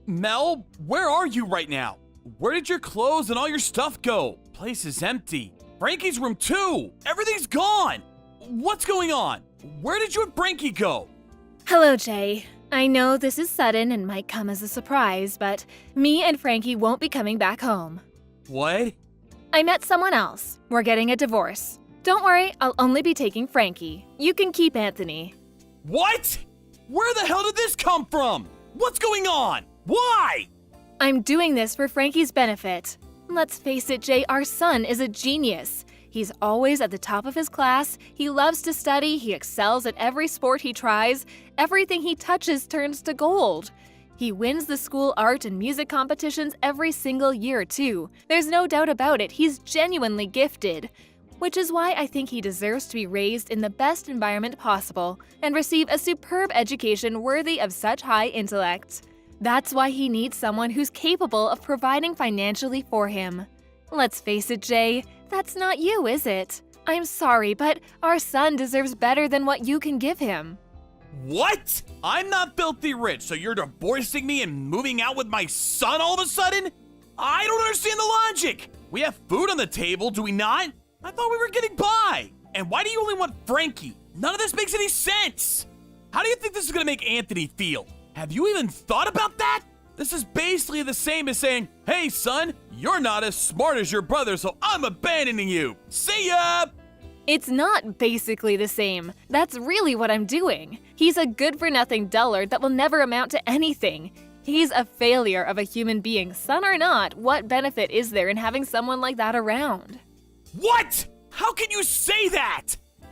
Mel, where are you right now? Where did your clothes and all your stuff go? Place is empty. Frankie's room too. Everything's gone. What's going on? Where did you and Frankie go? Hello, Jay. I know this is sudden and might come as a surprise, but me and Frankie won't be coming back home. What? I met someone else. We're getting a divorce. Don't worry, I'll only be taking Frankie. You can keep Anthony. What? Where the hell did this come from? What's going on? Why? I'm doing this for Frankie's benefit. Let's face it, Jay, our son is a genius. He's always at the top of his class, he loves to study, he excels at every sport he tries, everything he touches turns to gold. He wins the school art and music competitions every single year, too. There's no doubt about it, he's genuinely gifted. Which is why I think he deserves to be raised in the best environment possible and receive a superb education worthy of such high intellect. That's why he needs someone who's capable of providing financially for him. Let's face it, Jay, that's not you, is it? I'm sorry, but our son deserves better than what you can give him. What? I'm not filthy rich, so you're divorcing me and moving out with my son all of a sudden? I don't understand the logic. We have food on the table, do we not? I thought we were getting by. And why do you only want Frankie? None of this makes any sense. How do you think this is gonna make Anthony feel? Have you even thought about that? This is basically the same as saying, hey son, you're not as smart as your brother, so I'm abandoning you. See ya! It's not basically the same. That's really what I'm doing. He's a good-for-nothing dullard that will never amount to anything. He's a failure of a human being. Son or not, what benefit is there in having someone like that around? What? How can you say that?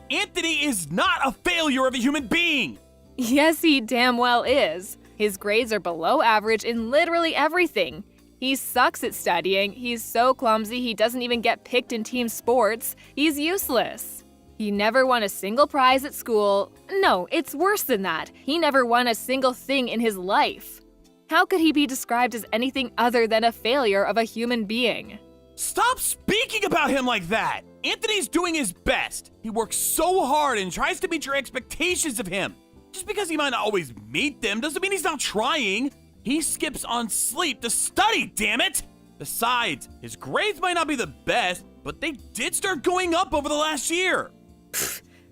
Anthony is not a failure of a human being. Yes, he damn well is. His grades are below average in literally everything. He sucks at studying, he's so clumsy he doesn't even get picked in team sports, he's useless. He never won a single prize at school. No, it's worse than that. He never won a single thing in his life. How could he be described as anything other than a failure of a human being? Stop speaking about him like that! Anthony's doing his best. He works so hard and tries to meet your expectations of him. Just because he might not always meet them doesn't mean he's not trying. He skips on sleep to study, damn it! Besides, his grades might not be the best, but they did start going up over the last year.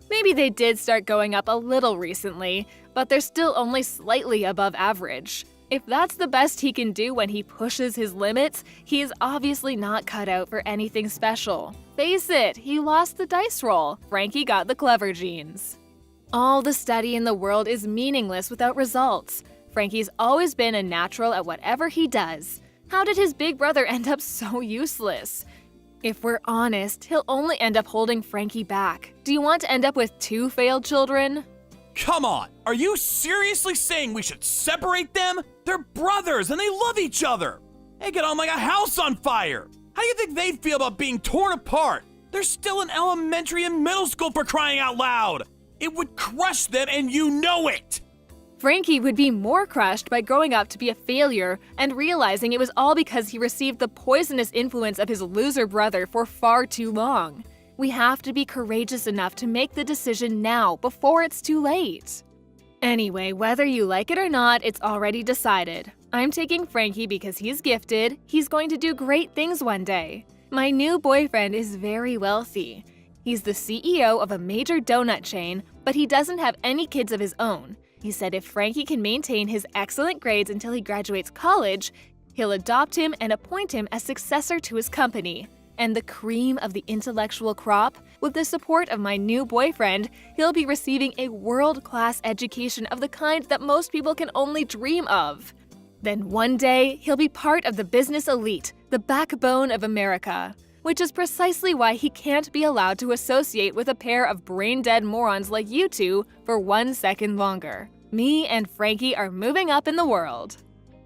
Maybe they did start going up a little recently, but they're still only slightly above average. If that's the best he can do when he pushes his limits, he is obviously not cut out for anything special. Face it, he lost the dice roll. Frankie got the clever genes. All the study in the world is meaningless without results. Frankie's always been a natural at whatever he does. How did his big brother end up so useless? If we're honest, he'll only end up holding Frankie back. Do you want to end up with 2 failed children? Come on, are you seriously saying we should separate them? They're brothers and they love each other. They get on like a house on fire. How do you think they'd feel about being torn apart? They're still in elementary and middle school, for crying out loud. It would crush them and you know it. Frankie would be more crushed by growing up to be a failure and realizing it was all because he received the poisonous influence of his loser brother for far too long. We have to be courageous enough to make the decision now before it's too late. Anyway, whether you like it or not, it's already decided. I'm taking Frankie because he's gifted, he's going to do great things one day. My new boyfriend is very wealthy. He's the CEO of a major donut chain, but he doesn't have any kids of his own. He said if Frankie can maintain his excellent grades until he graduates college, he'll adopt him and appoint him as successor to his company. And the cream of the intellectual crop, with the support of my new boyfriend, he'll be receiving a world-class education of the kind that most people can only dream of. Then one day, he'll be part of the business elite, the backbone of America. Which is precisely why he can't be allowed to associate with a pair of brain-dead morons like you two for 1 second longer. Me and Frankie are moving up in the world.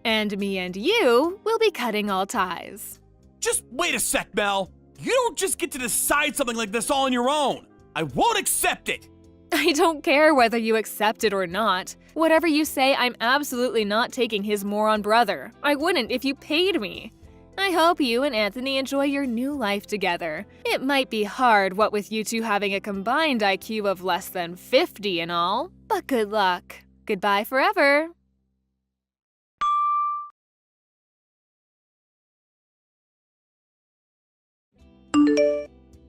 And me and you will be cutting all ties. Just wait a sec, Mel. You don't just get to decide something like this all on your own. I won't accept it. I don't care whether you accept it or not. Whatever you say, I'm absolutely not taking his moron brother. I wouldn't if you paid me. I hope you and Anthony enjoy your new life together. It might be hard, what with you two having a combined IQ of less than 50 and all, but good luck. Goodbye forever.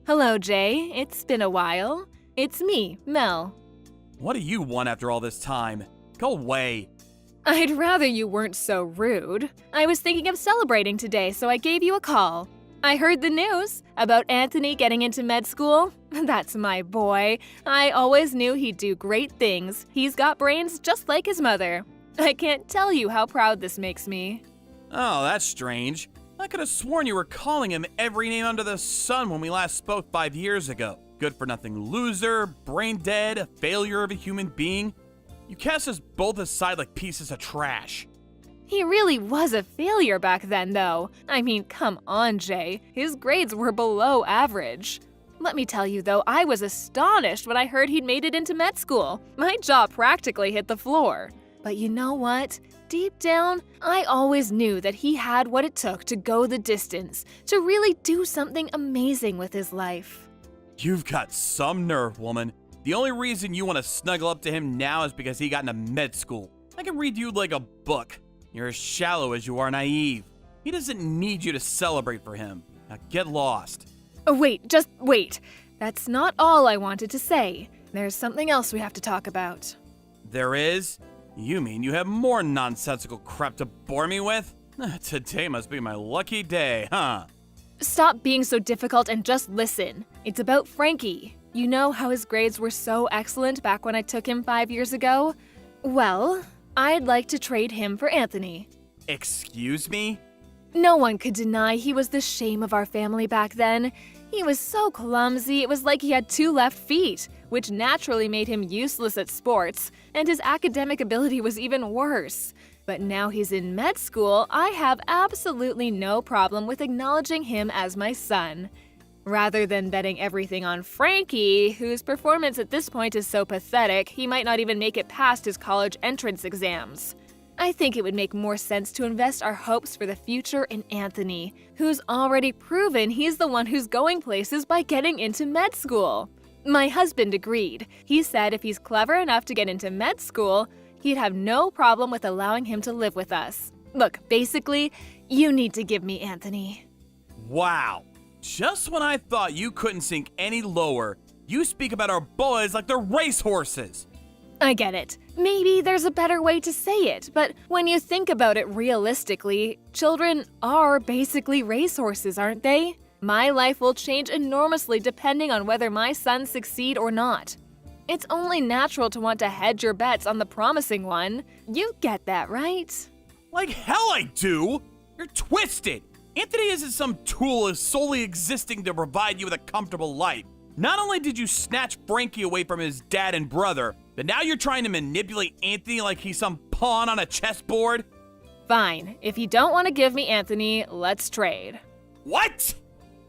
Hello, Jay. It's been a while. It's me, Mel. What do you want after all this time? Go away. I'd rather you weren't so rude. I was thinking of celebrating today, so I gave you a call. I heard the news about Anthony getting into med school. That's my boy. I always knew he'd do great things. He's got brains just like his mother. I can't tell you how proud this makes me. Oh, that's strange. I could have sworn you were calling him every name under the sun when we last spoke 5 years ago. Good-for-nothing loser, brain dead, a failure of a human being. You cast us both aside like pieces of trash. He really was a failure back then, though. I mean, come on, Jay. His grades were below average. Let me tell you, though, I was astonished when I heard he'd made it into med school. My jaw practically hit the floor. But you know what? Deep down, I always knew that he had what it took to go the distance, to really do something amazing with his life. You've got some nerve, woman. The only reason you want to snuggle up to him now is because he got into med school. I can read you like a book. You're as shallow as you are naive. He doesn't need you to celebrate for him. Now get lost. Oh, wait, just wait. That's not all I wanted to say. There's something else we have to talk about. There is? You mean you have more nonsensical crap to bore me with? Today must be my lucky day, huh? Stop being so difficult and just listen. It's about Frankie. You know how his grades were so excellent back when I took him 5 years ago? Well, I'd like to trade him for Anthony. Excuse me? No one could deny he was the shame of our family back then. He was so clumsy, it was like he had 2 left feet, which naturally made him useless at sports, and his academic ability was even worse. But now he's in med school, I have absolutely no problem with acknowledging him as my son. Rather than betting everything on Frankie, whose performance at this point is so pathetic, he might not even make it past his college entrance exams. I think it would make more sense to invest our hopes for the future in Anthony, who's already proven he's the one who's going places by getting into med school. My husband agreed. He said if he's clever enough to get into med school, he'd have no problem with allowing him to live with us. Look, basically, you need to give me Anthony. Wow. Just when I thought you couldn't sink any lower, you speak about our boys like they're racehorses. I get it. Maybe there's a better way to say it, but when you think about it realistically, children are basically racehorses, aren't they? My life will change enormously depending on whether my sons succeed or not. It's only natural to want to hedge your bets on the promising one. You get that, right? Like hell I do! You're twisted! Anthony isn't some tool solely existing to provide you with a comfortable life. Not only did you snatch Frankie away from his dad and brother, but now you're trying to manipulate Anthony like he's some pawn on a chessboard? Fine. If you don't want to give me Anthony, let's trade. What?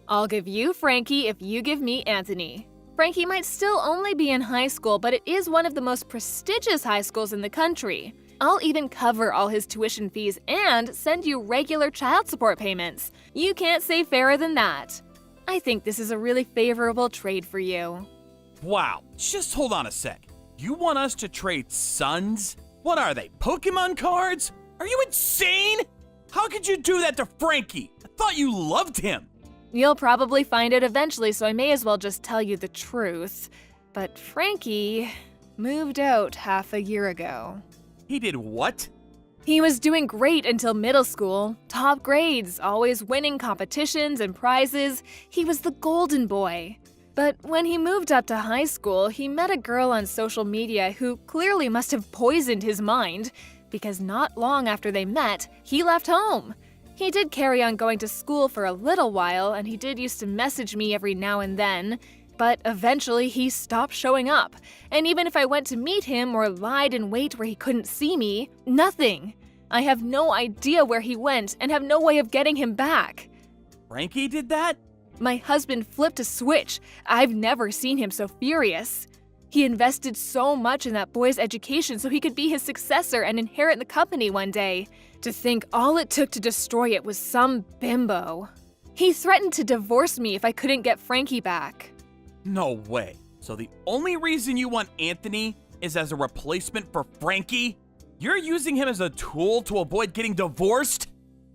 I'll give you Frankie if you give me Anthony. Frankie might still only be in high school, but it is one of the most prestigious high schools in the country. I'll even cover all his tuition fees and send you regular child support payments. You can't say fairer than that. I think this is a really favorable trade for you. Wow, just hold on a sec. You want us to trade sons? What are they, Pokemon cards? Are you insane? How could you do that to Frankie? I thought you loved him. You'll probably find it eventually, so I may as well just tell you the truth. But Frankie moved out half a year ago. He did what? He was doing great until middle school. Top grades, always winning competitions and prizes. He was the golden boy. But when he moved up to high school, he met a girl on social media who clearly must have poisoned his mind, because not long after they met, he left home. He did carry on going to school for a little while, and he did used to message me every now and then, but eventually he stopped showing up. And even if I went to meet him or lied in wait where he couldn't see me, nothing. I have no idea where he went and have no way of getting him back. Frankie did that? My husband flipped a switch. I've never seen him so furious. He invested so much in that boy's education so he could be his successor and inherit the company one day. To think all it took to destroy it was some bimbo. He threatened to divorce me if I couldn't get Frankie back. No way. So the only reason you want Anthony is as a replacement for Frankie? You're using him as a tool to avoid getting divorced?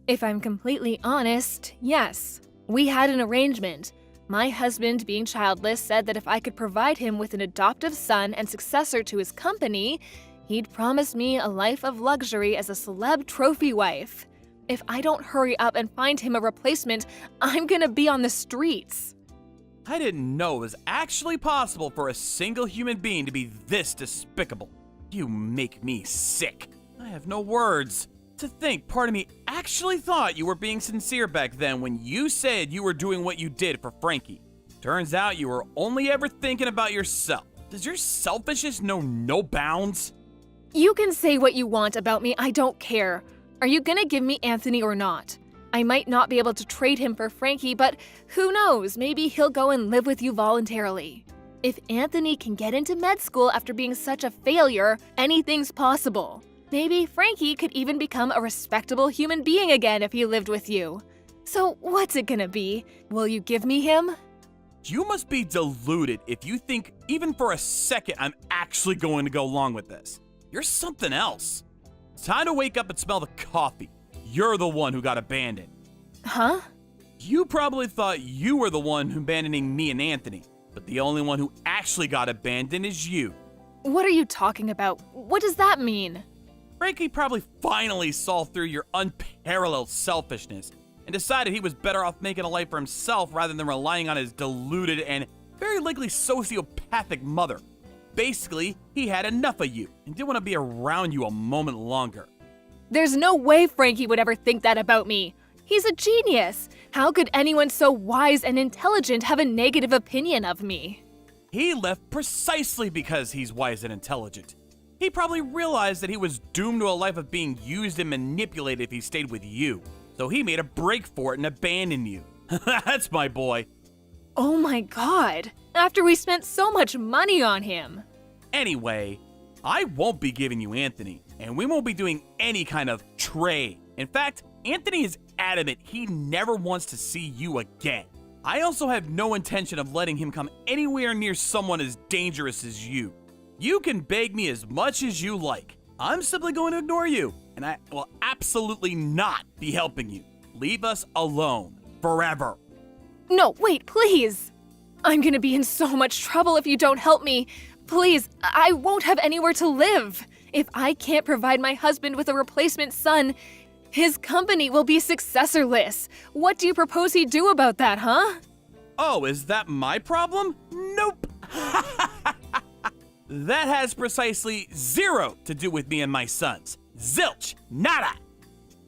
If I'm completely honest, yes. We had an arrangement. My husband, being childless, said that if I could provide him with an adoptive son and successor to his company, he'd promise me a life of luxury as a celeb trophy wife. If I don't hurry up and find him a replacement, I'm gonna be on the streets. I didn't know it was actually possible for a single human being to be this despicable. You make me sick. I have no words. To think part of me actually thought you were being sincere back then when you said you were doing what you did for Frankie. Turns out you were only ever thinking about yourself. Does your selfishness know no bounds? You can say what you want about me, I don't care. Are you gonna give me Anthony or not? I might not be able to trade him for Frankie, but who knows, maybe he'll go and live with you voluntarily. If Anthony can get into med school after being such a failure, anything's possible. Maybe Frankie could even become a respectable human being again if he lived with you. So what's it gonna be? Will you give me him? You must be deluded if you think even for a second I'm actually going to go along with this. You're something else. It's time to wake up and smell the coffee. You're the one who got abandoned. Huh? You probably thought you were the one who abandoning me and Anthony, but the only one who actually got abandoned is you. What are you talking about? What does that mean? Frankie probably finally saw through your unparalleled selfishness and decided he was better off making a life for himself rather than relying on his deluded and very likely sociopathic mother. Basically, he had enough of you and didn't want to be around you a moment longer. There's no way Frankie would ever think that about me. He's a genius. How could anyone so wise and intelligent have a negative opinion of me? He left precisely because he's wise and intelligent. He probably realized that he was doomed to a life of being used and manipulated if he stayed with you. So he made a break for it and abandoned you. That's my boy. Oh my god. After we spent so much money on him. Anyway, I won't be giving you Anthony, and we won't be doing any kind of trade. In fact, Anthony is adamant he never wants to see you again. I also have no intention of letting him come anywhere near someone as dangerous as you. You can beg me as much as you like. I'm simply going to ignore you, and I will absolutely not be helping you. Leave us alone. Forever. No, wait, please. I'm gonna be in so much trouble if you don't help me. Please, I won't have anywhere to live. If I can't provide my husband with a replacement son, his company will be successorless. What do you propose he do about that, huh? Oh, is that my problem? Nope. That has precisely zero to do with me and my sons. Zilch. Nada.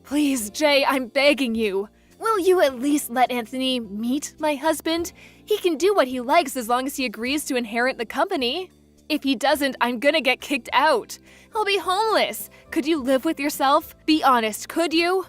Please, Jay, I'm begging you. Will you at least let Anthony meet my husband? He can do what he likes as long as he agrees to inherit the company. If he doesn't, I'm gonna get kicked out. I'll be homeless. Could you live with yourself? Be honest, could you?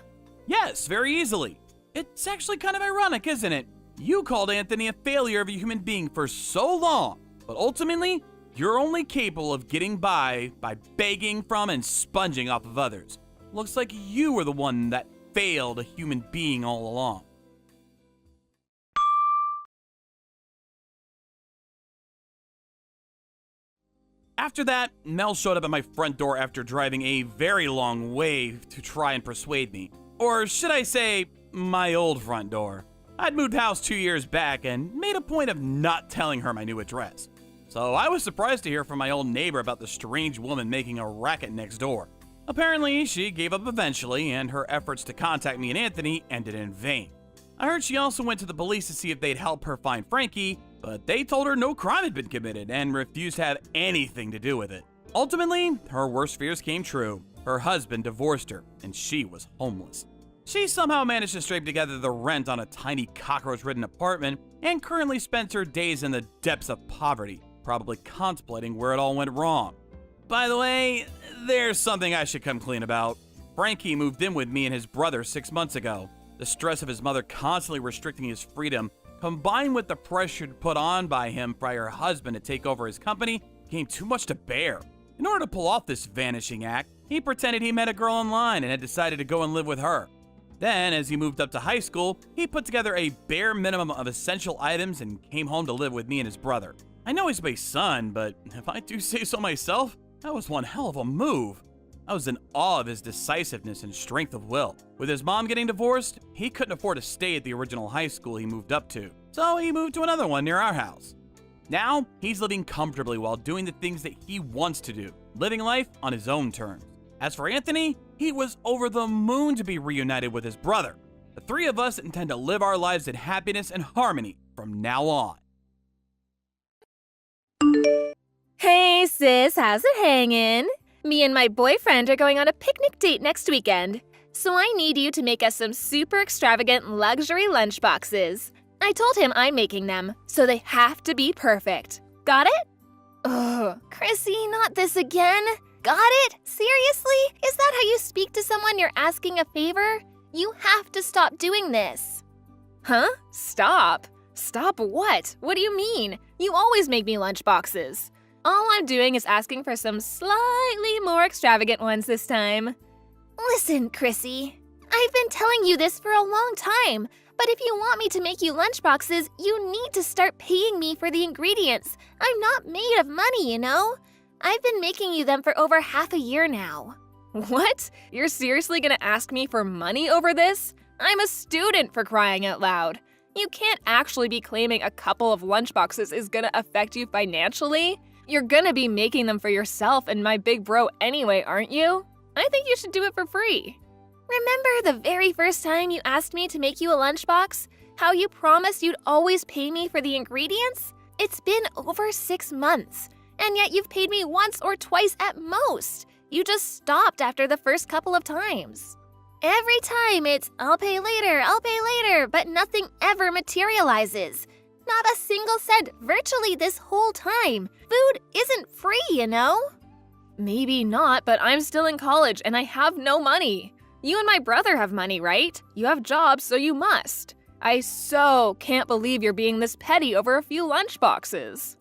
Yes, very easily. It's actually kind of ironic, isn't it? You called Anthony a failure of a human being for so long, but ultimately, you're only capable of getting by begging from and sponging off of others. Looks like you were the one that failed a human being all along. After that, Mel showed up at my front door after driving a very long way to try and persuade me. Or should I say, my old front door. I'd moved house 2 years back and made a point of not telling her my new address. So I was surprised to hear from my old neighbor about the strange woman making a racket next door. Apparently, she gave up eventually, and her efforts to contact me and Anthony ended in vain. I heard she also went to the police to see if they'd help her find Frankie, but they told her no crime had been committed and refused to have anything to do with it. Ultimately, her worst fears came true. Her husband divorced her, and she was homeless. She somehow managed to scrape together the rent on a tiny cockroach-ridden apartment and currently spends her days in the depths of poverty, probably contemplating where it all went wrong. By the way, there's something I should come clean about. Frankie moved in with me and his brother 6 months ago. The stress of his mother constantly restricting his freedom, combined with the pressure put on by him by her husband to take over his company, became too much to bear. In order to pull off this vanishing act, he pretended he met a girl online and had decided to go and live with her. Then, as he moved up to high school, he put together a bare minimum of essential items and came home to live with me and his brother. I know he's my son, but if I do say so myself, that was one hell of a move. I was in awe of his decisiveness and strength of will. With his mom getting divorced, he couldn't afford to stay at the original high school he moved up to, so he moved to another one near our house. Now, he's living comfortably while doing the things that he wants to do, living life on his own terms. As for Anthony, he was over the moon to be reunited with his brother. The three of us intend to live our lives in happiness and harmony from now on. Hey sis, how's it hanging? Me and my boyfriend are going on a picnic date next weekend, so I need you to make us some super extravagant luxury lunchboxes. I told him I'm making them, so they have to be perfect. Got it? Ugh, Chrissy, not this again. Got it? Seriously? Is that how you speak to someone you're asking a favor? You have to stop doing this. Huh? Stop? Stop what? What do you mean? You always make me lunchboxes. All I'm doing is asking for some slightly more extravagant ones this time. Listen, Chrissy, I've been telling you this for a long time, but if you want me to make you lunchboxes, you need to start paying me for the ingredients. I'm not made of money, you know? I've been making you them for over half a year now. What? You're seriously gonna ask me for money over this? I'm a student, for crying out loud. You can't actually be claiming a couple of lunchboxes is gonna affect you financially. You're gonna be making them for yourself and my big bro anyway, aren't you? I think you should do it for free. Remember the very first time you asked me to make you a lunchbox? How you promised you'd always pay me for the ingredients? It's been over 6 months, and yet you've paid me once or twice at most. You just stopped after the first couple of times. Every time it's, I'll pay later, but nothing ever materializes. Not a single cent virtually this whole time. Food isn't free, you know? Maybe not, but I'm still in college and I have no money. You and my brother have money, right? You have jobs, so you must. I so can't believe you're being this petty over a few lunchboxes.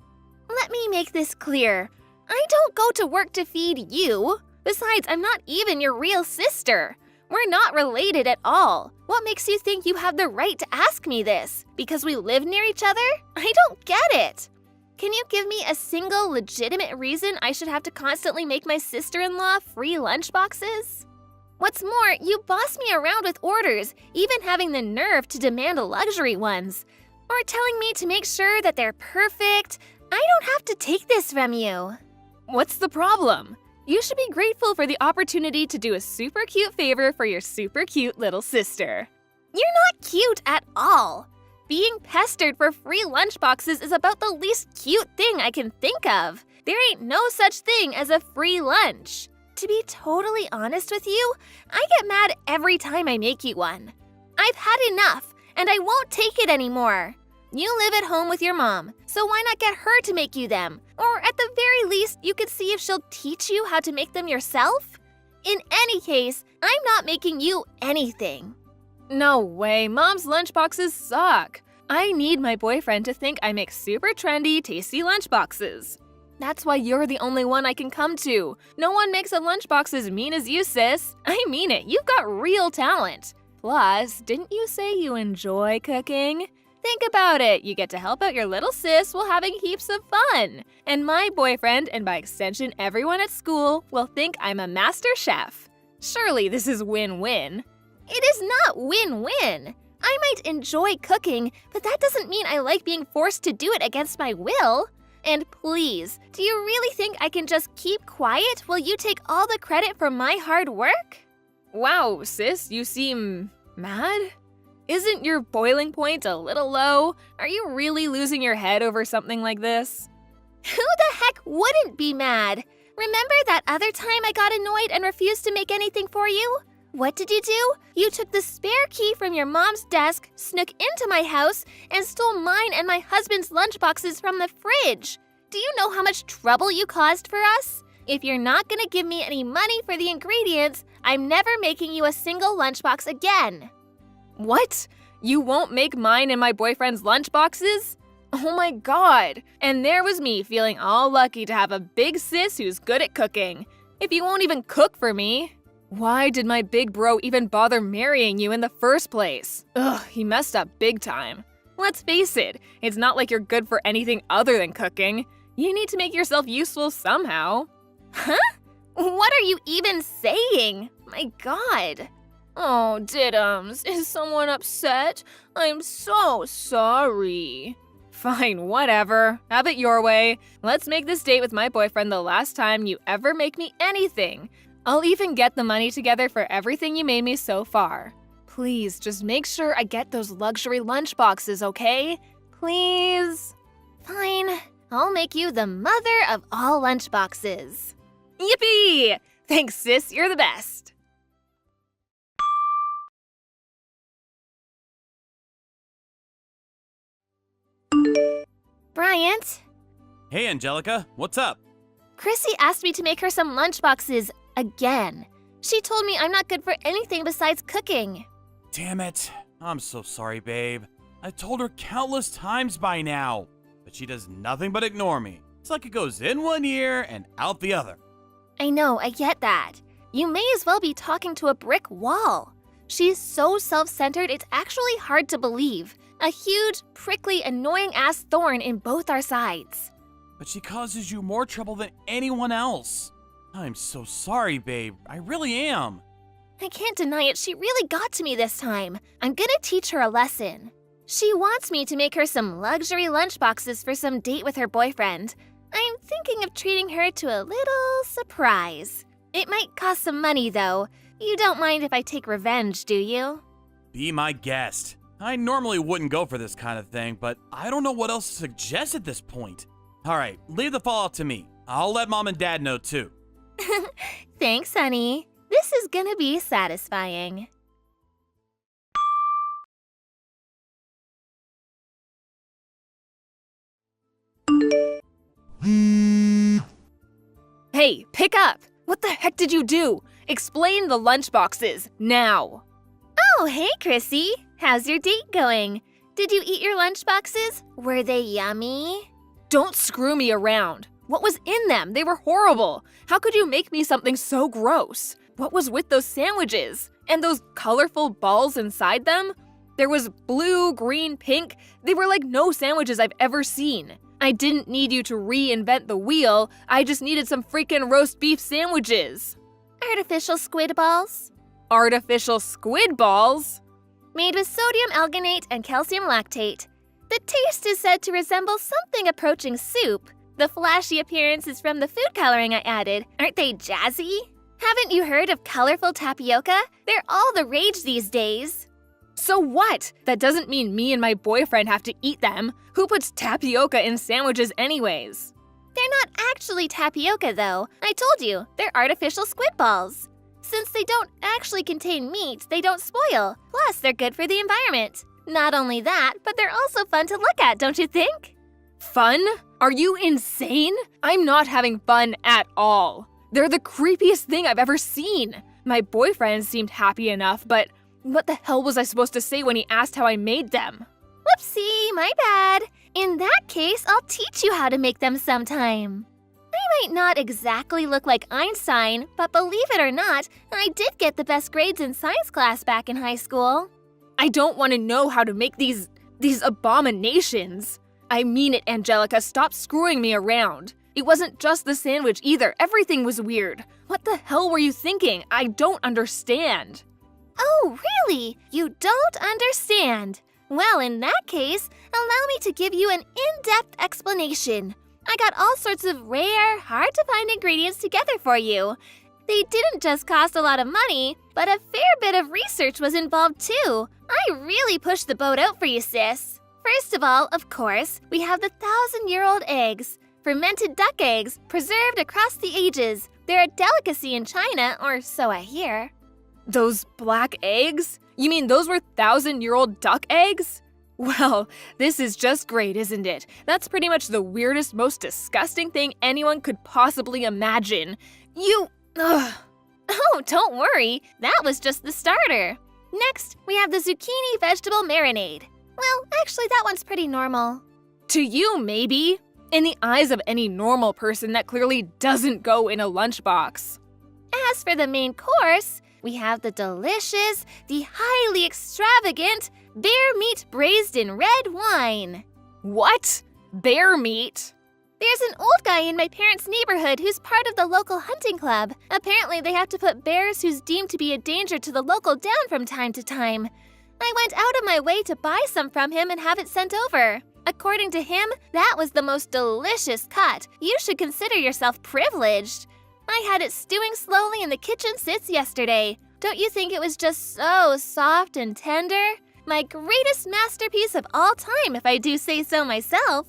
Let me make this clear. I don't go to work to feed you. Besides, I'm not even your real sister. We're not related at all. What makes you think you have the right to ask me this? Because we live near each other? I don't get it. Can you give me a single legitimate reason I should have to constantly make my sister-in-law free lunchboxes? What's more, you boss me around with orders, even having the nerve to demand luxury ones. Or telling me to make sure that they're perfect. I don't have to take this from you. What's the problem? You should be grateful for the opportunity to do a super cute favor for your super cute little sister. You're not cute at all. Being pestered for free lunchboxes is about the least cute thing I can think of. There ain't no such thing as a free lunch. To be totally honest with you, I get mad every time I make you one. I've had enough, and I won't take it anymore. You live at home with your mom, so why not get her to make you them? Or at the very least, you could see if she'll teach you how to make them yourself? In any case, I'm not making you anything. No way, Mom's lunchboxes suck. I need my boyfriend to think I make super trendy, tasty lunchboxes. That's why you're the only one I can come to. No one makes a lunchbox as mean as you, sis. I mean it, you've got real talent. Plus, didn't you say you enjoy cooking? Think about it, you get to help out your little sis while having heaps of fun. And my boyfriend, and by extension everyone at school, will think I'm a master chef. Surely this is win-win. It is not win-win. I might enjoy cooking, but that doesn't mean I like being forced to do it against my will. And please, do you really think I can just keep quiet while you take all the credit for my hard work? Wow, sis, you seem mad? Isn't your boiling point a little low? Are you really losing your head over something like this? Who the heck wouldn't be mad? Remember that other time I got annoyed and refused to make anything for you? What did you do? You took the spare key from your mom's desk, snuck into my house, and stole mine and my husband's lunchboxes from the fridge. Do you know how much trouble you caused for us? If you're not gonna give me any money for the ingredients, I'm never making you a single lunchbox again. What? You won't make mine and my boyfriend's lunchboxes? Oh my god. And there was me feeling all lucky to have a big sis who's good at cooking. If you won't even cook for me. Why did my big bro even bother marrying you in the first place? Ugh, he messed up big time. Let's face it, it's not like you're good for anything other than cooking. You need to make yourself useful somehow. Huh? What are you even saying? My God. Oh, Diddums, is someone upset? I'm so sorry. Fine, whatever. Have it your way. Let's make this date with my boyfriend the last time you ever make me anything. I'll even get the money together for everything you made me so far. Please, just make sure I get those luxury lunch boxes, okay? Please? Fine, I'll make you the mother of all lunch boxes. Yippee! Thanks, sis, you're the best. Bryant? Hey, Angelica, what's up? Chrissy asked me to make her some lunch boxes again. She told me I'm not good for anything besides cooking. Damn it. I'm so sorry, babe. I told her countless times by now, but she does nothing but ignore me. It's like it goes in one ear and out the other. I know, I get that. You may as well be talking to a brick wall. She's so self-centered, it's actually hard to believe. A huge, prickly, annoying-ass thorn in both our sides. But she causes you more trouble than anyone else. I'm so sorry, babe. I really am. I can't deny it, she really got to me this time. I'm gonna teach her a lesson. She wants me to make her some luxury lunchboxes for some date with her boyfriend. I'm thinking of treating her to a little surprise. It might cost some money, though. You don't mind if I take revenge, do you? Be my guest. I normally wouldn't go for this kind of thing, but I don't know what else to suggest at this point. All right, leave the fallout to me. I'll let mom and dad know too. Thanks, honey. This is gonna be satisfying. Hey, pick up! What the heck did you do? Explain the lunchboxes, now! Oh, hey, Chrissy. How's your date going? Did you eat your lunchboxes? Were they yummy? Don't screw me around. What was in them? They were horrible. How could you make me something so gross? What was with those sandwiches? And those colorful balls inside them? There was blue, green, pink. They were like no sandwiches I've ever seen. I didn't need you to reinvent the wheel. I just needed some freaking roast beef sandwiches. Artificial squid balls? Artificial squid balls? Made with sodium alginate and calcium lactate. The taste is said to resemble something approaching soup. The flashy appearance is from the food coloring I added. Aren't they jazzy? Haven't you heard of colorful tapioca? They're all the rage these days. So what? That doesn't mean me and my boyfriend have to eat them. Who puts tapioca in sandwiches anyways? They're not actually tapioca though. I told you, they're artificial squid balls. Since they don't actually contain meat, they don't spoil. Plus, they're good for the environment. Not only that, but they're also fun to look at, don't you think? Fun? Are you insane? I'm not having fun at all. They're the creepiest thing I've ever seen. My boyfriend seemed happy enough, but what the hell was I supposed to say when he asked how I made them? Whoopsie, my bad. In that case, I'll teach you how to make them sometime. I might not exactly look like Einstein, but believe it or not, I did get the best grades in science class back in high school. I don't want to know how to make these abominations. I mean it, Angelica, stop screwing me around. It wasn't just the sandwich either, everything was weird. What the hell were you thinking? I don't understand. Oh, really? You don't understand? Well, in that case, allow me to give you an in-depth explanation. I got all sorts of rare, hard-to-find ingredients together for you. They didn't just cost a lot of money, but a fair bit of research was involved too. I really pushed the boat out for you, sis. First of all, of course, we have the 1,000-year-old eggs. Fermented duck eggs, preserved across the ages. They're a delicacy in China, or so I hear. Those black eggs? You mean those were 1,000-year-old duck eggs? Well, this is just great, isn't it? That's pretty much the weirdest, most disgusting thing anyone could possibly imagine. Ugh. Oh, don't worry. That was just the starter. Next, we have the zucchini vegetable marinade. Well, actually, that one's pretty normal. To you, maybe. In the eyes of any normal person, that clearly doesn't go in a lunchbox. As for the main course, we have the delicious, the highly extravagant bear meat braised in red wine. What? Bear meat? There's an old guy in my parents' neighborhood who's part of the local hunting club. Apparently, they have to put bears who's deemed to be a danger to the local down from time to time. I went out of my way to buy some from him and have it sent over. According to him, that was the most delicious cut. You should consider yourself privileged. I had it stewing slowly in the kitchen since yesterday. Don't you think it was just so soft and tender? My greatest masterpiece of all time, if I do say so myself.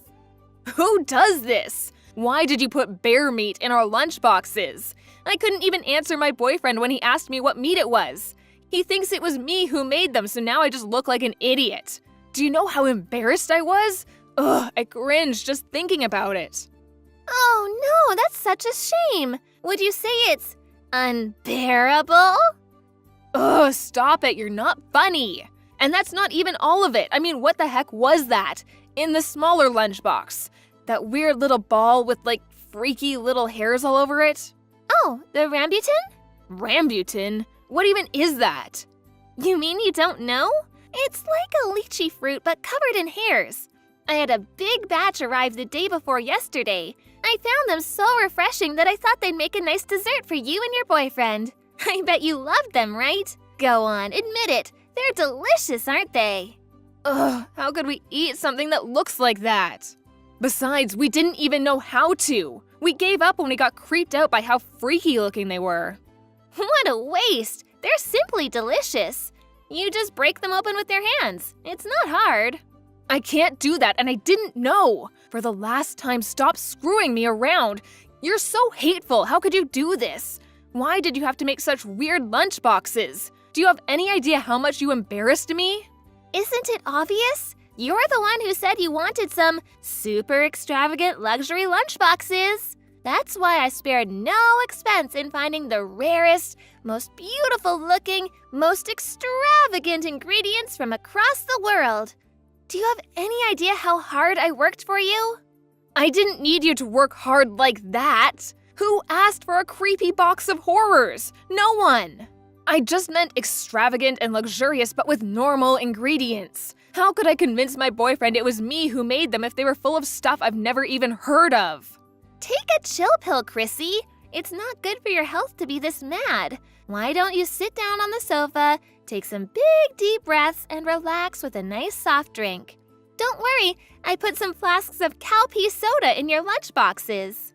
Who does this? Why did you put bear meat in our lunchboxes? I couldn't even answer my boyfriend when he asked me what meat it was. He thinks it was me who made them, so now I just look like an idiot. Do you know how embarrassed I was? Ugh, I cringe just thinking about it. Oh no, that's such a shame. Would you say it's unbearable? Ugh, stop it, you're not funny. And that's not even all of it. I mean, what the heck was that? In the smaller lunchbox. That weird little ball with like freaky little hairs all over it? Oh, the rambutan? Rambutan? What even is that? You mean you don't know? It's like a lychee fruit but covered in hairs. I had a big batch arrive the day before yesterday. I found them so refreshing that I thought they'd make a nice dessert for you and your boyfriend. I bet you loved them, right? Go on, admit it. They're delicious, aren't they? Ugh, how could we eat something that looks like that? Besides, we didn't even know how to. We gave up when we got creeped out by how freaky looking they were. What a waste! They're simply delicious. You just break them open with your hands. It's not hard. I can't do that, and I didn't know. For the last time, stop screwing me around. You're so hateful. How could you do this? Why did you have to make such weird lunchboxes? Do you have any idea how much you embarrassed me? Isn't it obvious? You're the one who said you wanted some super extravagant luxury lunchboxes. That's why I spared no expense in finding the rarest, most beautiful looking, most extravagant ingredients from across the world. Do you have any idea how hard I worked for you? I didn't need you to work hard like that. Who asked for a creepy box of horrors? No one. I just meant extravagant and luxurious, but with normal ingredients. How could I convince my boyfriend it was me who made them if they were full of stuff I've never even heard of? Take a chill pill, Chrissy. It's not good for your health to be this mad. Why don't you sit down on the sofa, take some big deep breaths, and relax with a nice soft drink? Don't worry, I put some flasks of cowpea soda in your lunchboxes.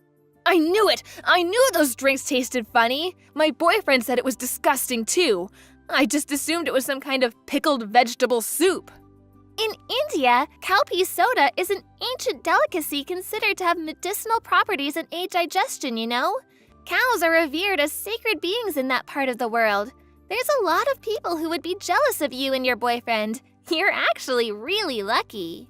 I knew it! I knew those drinks tasted funny! My boyfriend said it was disgusting too. I just assumed it was some kind of pickled vegetable soup. In India, cowpea soda is an ancient delicacy considered to have medicinal properties and aid digestion, you know? Cows are revered as sacred beings in that part of the world. There's a lot of people who would be jealous of you and your boyfriend. You're actually really lucky.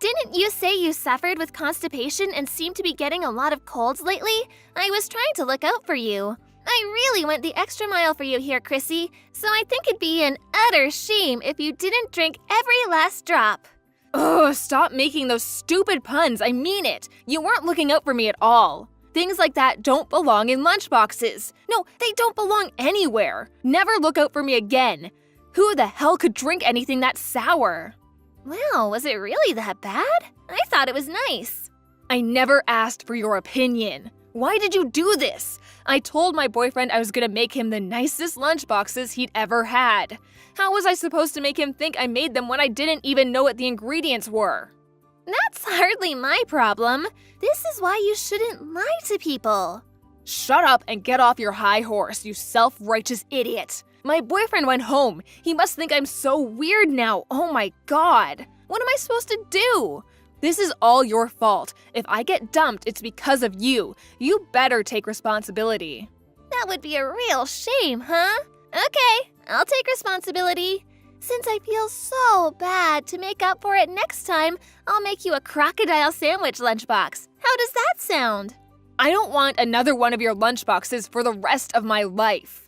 Didn't you say you suffered with constipation and seem to be getting a lot of colds lately? I was trying to look out for you. I really went the extra mile for you here, Chrissy, so I think it'd be an utter shame if you didn't drink every last drop. Ugh, stop making those stupid puns. I mean it. You weren't looking out for me at all. Things like that don't belong in lunchboxes. No, they don't belong anywhere. Never look out for me again. Who the hell could drink anything that sour? Wow, was it really that bad? I thought it was nice. I never asked for your opinion. Why did you do this? I told my boyfriend I was gonna make him the nicest lunchboxes he'd ever had. How was I supposed to make him think I made them when I didn't even know what the ingredients were? That's hardly my problem. This is why you shouldn't lie to people. Shut up and get off your high horse, you self-righteous idiot. My boyfriend went home. He must think I'm so weird now. Oh my god. What am I supposed to do? This is all your fault. If I get dumped, it's because of you. You better take responsibility. That would be a real shame, huh? Okay, I'll take responsibility. Since I feel so bad, to make up for it next time, I'll make you a crocodile sandwich lunchbox. How does that sound? I don't want another one of your lunchboxes for the rest of my life.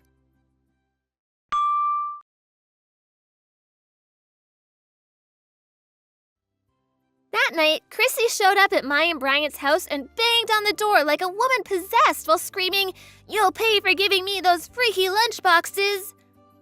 That night, Chrissy showed up at my and Bryant's house and banged on the door like a woman possessed while screaming, "You'll pay for giving me those freaky lunchboxes!"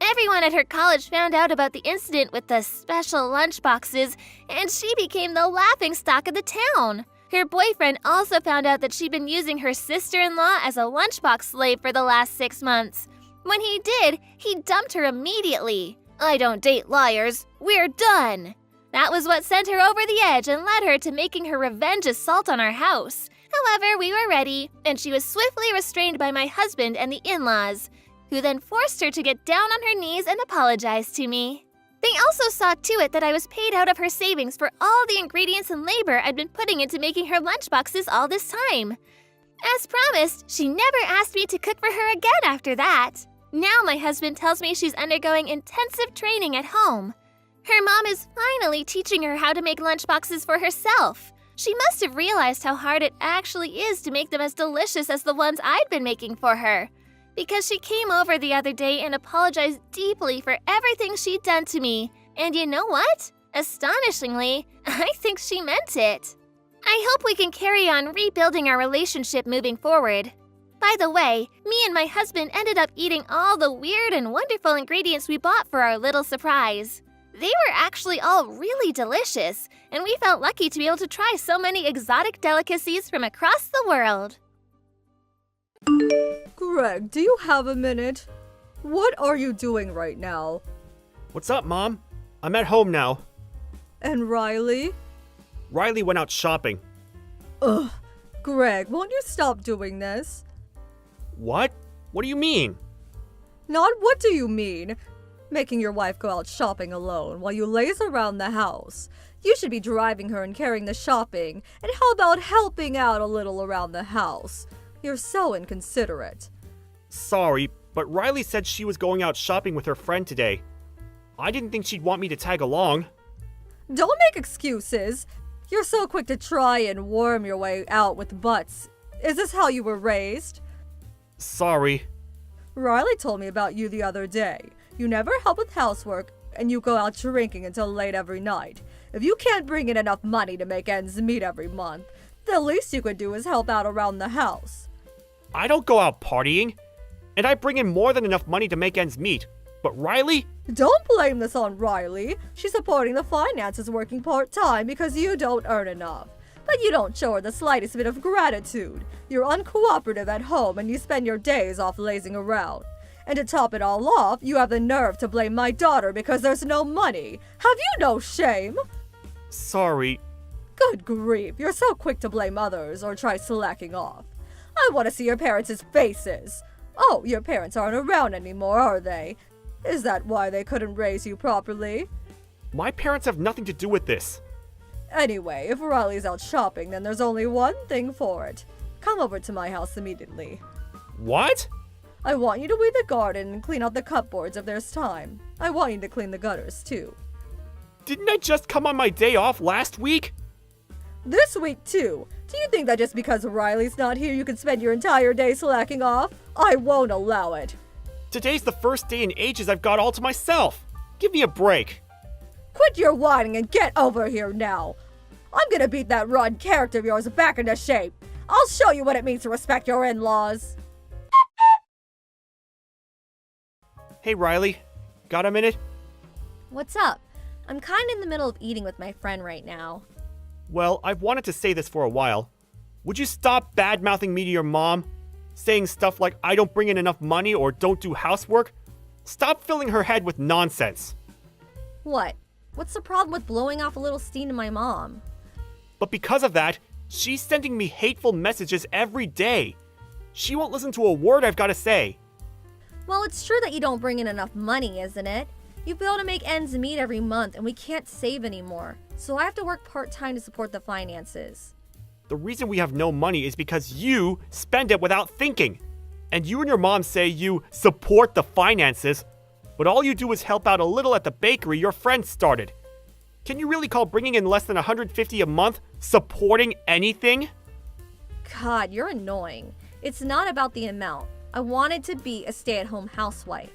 Everyone at her college found out about the incident with the special lunchboxes, and she became the laughingstock of the town. Her boyfriend also found out that she'd been using her sister-in-law as a lunchbox slave for the last 6 months. When he did, he dumped her immediately. I don't date liars. We're done. That was what sent her over the edge and led her to making her revenge assault on our house. However, we were ready, and she was swiftly restrained by my husband and the in-laws, who then forced her to get down on her knees and apologize to me. They also saw to it that I was paid out of her savings for all the ingredients and labor I'd been putting into making her lunchboxes all this time. As promised, she never asked me to cook for her again after that. Now my husband tells me she's undergoing intensive training at home. Her mom is finally teaching her how to make lunchboxes for herself. She must have realized how hard it actually is to make them as delicious as the ones I'd been making for her, because she came over the other day and apologized deeply for everything she'd done to me. And you know what? Astonishingly, I think she meant it. I hope we can carry on rebuilding our relationship moving forward. By the way, me and my husband ended up eating all the weird and wonderful ingredients we bought for our little surprise. They were actually all really delicious, and we felt lucky to be able to try so many exotic delicacies from across the world. Greg, do you have a minute? What are you doing right now? What's up, Mom? I'm at home now. And Riley? Riley went out shopping. Ugh. Greg, won't you stop doing this? What? What do you mean? Not what do you mean? Making your wife go out shopping alone while you laze around the house. You should be driving her and carrying the shopping. And how about helping out a little around the house? You're so inconsiderate. Sorry, but Riley said she was going out shopping with her friend today. I didn't think she'd want me to tag along. Don't make excuses. You're so quick to try and worm your way out with butts. Is this how you were raised? Sorry. Riley told me about you the other day. You never help with housework, and you go out drinking until late every night. If you can't bring in enough money to make ends meet every month, the least you could do is help out around the house. I don't go out partying, and I bring in more than enough money to make ends meet. But Riley? Don't blame this on Riley. She's supporting the finances working part-time because you don't earn enough. But you don't show her the slightest bit of gratitude. You're uncooperative at home and you spend your days off lazing around. And to top it all off, you have the nerve to blame my daughter because there's no money. Have you no shame? Sorry. Good grief, you're so quick to blame others or try slacking off. I want to see your parents' faces. Oh, your parents aren't around anymore, are they? Is that why they couldn't raise you properly? My parents have nothing to do with this. Anyway, if Riley's out shopping, then there's only one thing for it. Come over to my house immediately. What? I want you to weed the garden and clean out the cupboards if there's time. I want you to clean the gutters, too. Didn't I just come on my day off last week? This week, too. Do you think that just because Riley's not here you can spend your entire day slacking off? I won't allow it. Today's the first day in ages I've got all to myself. Give me a break. Quit your whining and get over here now. I'm gonna beat that rotten character of yours back into shape. I'll show you what it means to respect your in-laws. Hey, Riley. Got a minute? What's up? I'm kind of in the middle of eating with my friend right now. Well, I've wanted to say this for a while. Would you stop bad-mouthing me to your mom? Saying stuff like I don't bring in enough money or don't do housework? Stop filling her head with nonsense. What? What's the problem with blowing off a little steam to my mom? But because of that, she's sending me hateful messages every day. She won't listen to a word I've got to say. Well, it's true that you don't bring in enough money, isn't it? You fail to make ends meet every month and we can't save anymore. So I have to work part-time to support the finances. The reason we have no money is because you spend it without thinking. And you and your mom say you support the finances, but all you do is help out a little at the bakery your friend started. Can you really call bringing in less than $150 a month supporting anything? God, you're annoying. It's not about the amount. I wanted to be a stay-at-home housewife.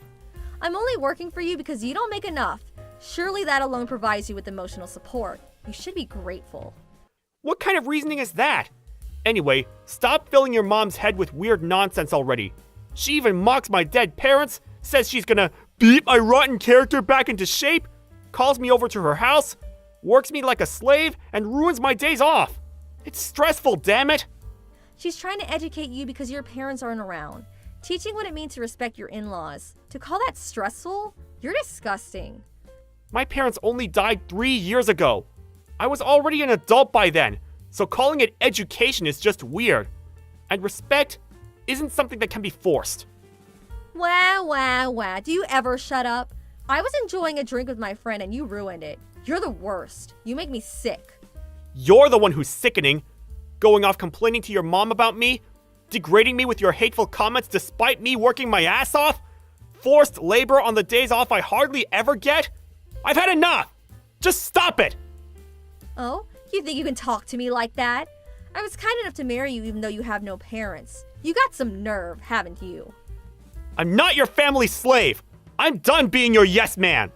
I'm only working for you because you don't make enough. Surely that alone provides you with emotional support. You should be grateful. What kind of reasoning is that? Anyway, stop filling your mom's head with weird nonsense already. She even mocks my dead parents, says she's gonna beat my rotten character back into shape, calls me over to her house, works me like a slave, and ruins my days off. It's stressful, damn it! She's trying to educate you because your parents aren't around. Teaching what it means to respect your in-laws. To call that stressful? You're disgusting. My parents only died 3 years ago. I was already an adult by then, so calling it education is just weird. And respect isn't something that can be forced. Wow. Do you ever shut up? I was enjoying a drink with my friend and you ruined it. You're the worst. You make me sick. You're the one who's sickening. Going off complaining to your mom about me? Degrading me with your hateful comments despite me working my ass off? Forced labor on the days off I hardly ever get? I've had enough! Just stop it! Oh, you think you can talk to me like that? I was kind enough to marry you even though you have no parents. You got some nerve, haven't you? I'm not your family slave! I'm done being your yes man!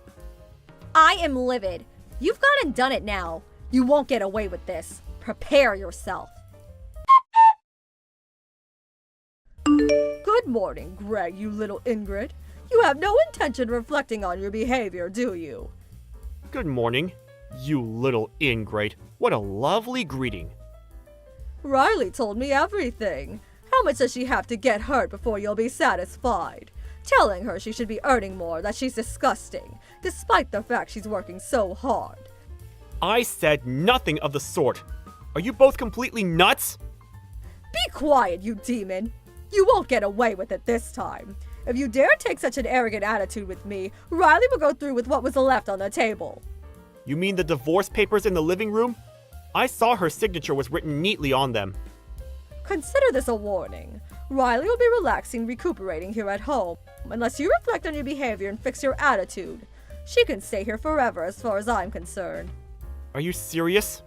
I am livid. You've gone and done it now. You won't get away with this. Prepare yourself. Good morning, Greg, you little Ingrid. You have no intention of reflecting on your behavior, do you? Good morning, you little ingrate. What a lovely greeting. Riley told me everything. How much does she have to get hurt before you'll be satisfied? Telling her she should be earning more, that she's disgusting, despite the fact she's working so hard. I said nothing of the sort. Are you both completely nuts? Be quiet, you demon! You won't get away with it this time. If you dare take such an arrogant attitude with me, Riley will go through with what was left on the table. You mean the divorce papers in the living room? I saw her signature was written neatly on them. Consider this a warning. Riley will be relaxing, recuperating here at home. Unless you reflect on your behavior and fix your attitude. She can stay here forever as far as I'm concerned. Are you serious?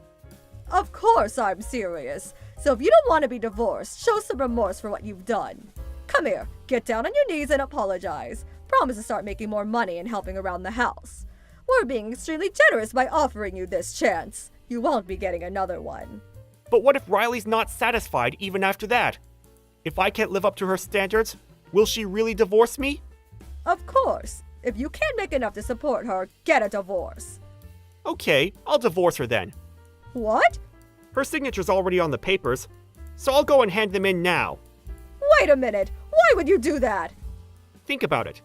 Of course I'm serious. So if you don't want to be divorced, show some remorse for what you've done. Come here, get down on your knees and apologize. Promise to start making more money and helping around the house. We're being extremely generous by offering you this chance. You won't be getting another one. But what if Riley's not satisfied even after that? If I can't live up to her standards, will she really divorce me? Of course. If you can't make enough to support her, get a divorce. Okay, I'll divorce her then. What? Her signature's already on the papers, so I'll go and hand them in now. Wait a minute. Why would you do that? Think about it.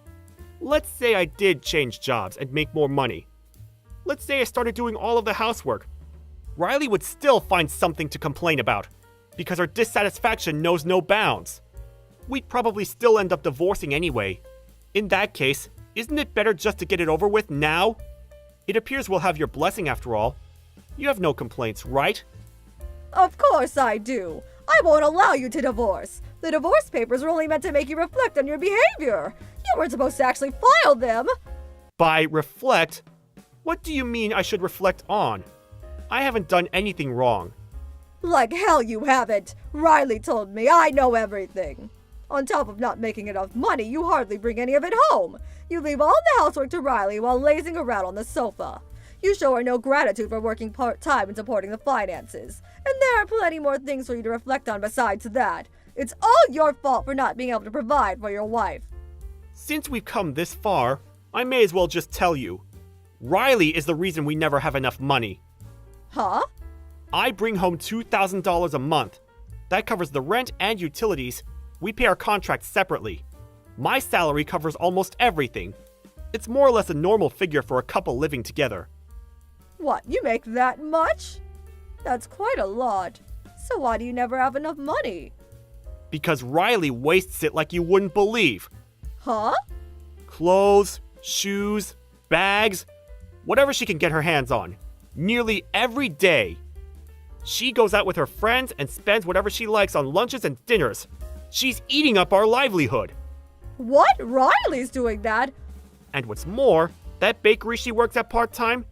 Let's say I did change jobs and make more money. Let's say I started doing all of the housework. Riley would still find something to complain about, because her dissatisfaction knows no bounds. We'd probably still end up divorcing anyway. In that case, isn't it better just to get it over with now? It appears we'll have your blessing after all. You have no complaints, right? Of course I do. I won't allow you to divorce. The divorce papers were only meant to make you reflect on your behavior. You weren't supposed to actually file them. By reflect, what do you mean I should reflect on? I haven't done anything wrong. Like hell you haven't. Riley told me. I know everything. On top of not making enough money, you hardly bring any of it home. You leave all the housework to Riley while lazing around on the sofa. You show her no gratitude for working part-time and supporting the finances. And there are plenty more things for you to reflect on besides that. It's all your fault for not being able to provide for your wife. Since we've come this far, I may as well just tell you. Riley is the reason we never have enough money. Huh? I bring home $2,000 a month. That covers the rent and utilities. We pay our contracts separately. My salary covers almost everything. It's more or less a normal figure for a couple living together. What, you make that much? That's quite a lot. So why do you never have enough money? Because Riley wastes it like you wouldn't believe. Huh? Clothes, shoes, bags, whatever she can get her hands on. Nearly every day. She goes out with her friends and spends whatever she likes on lunches and dinners. She's eating up our livelihood. What? Riley's doing that? And what's more, that bakery she works at part-time,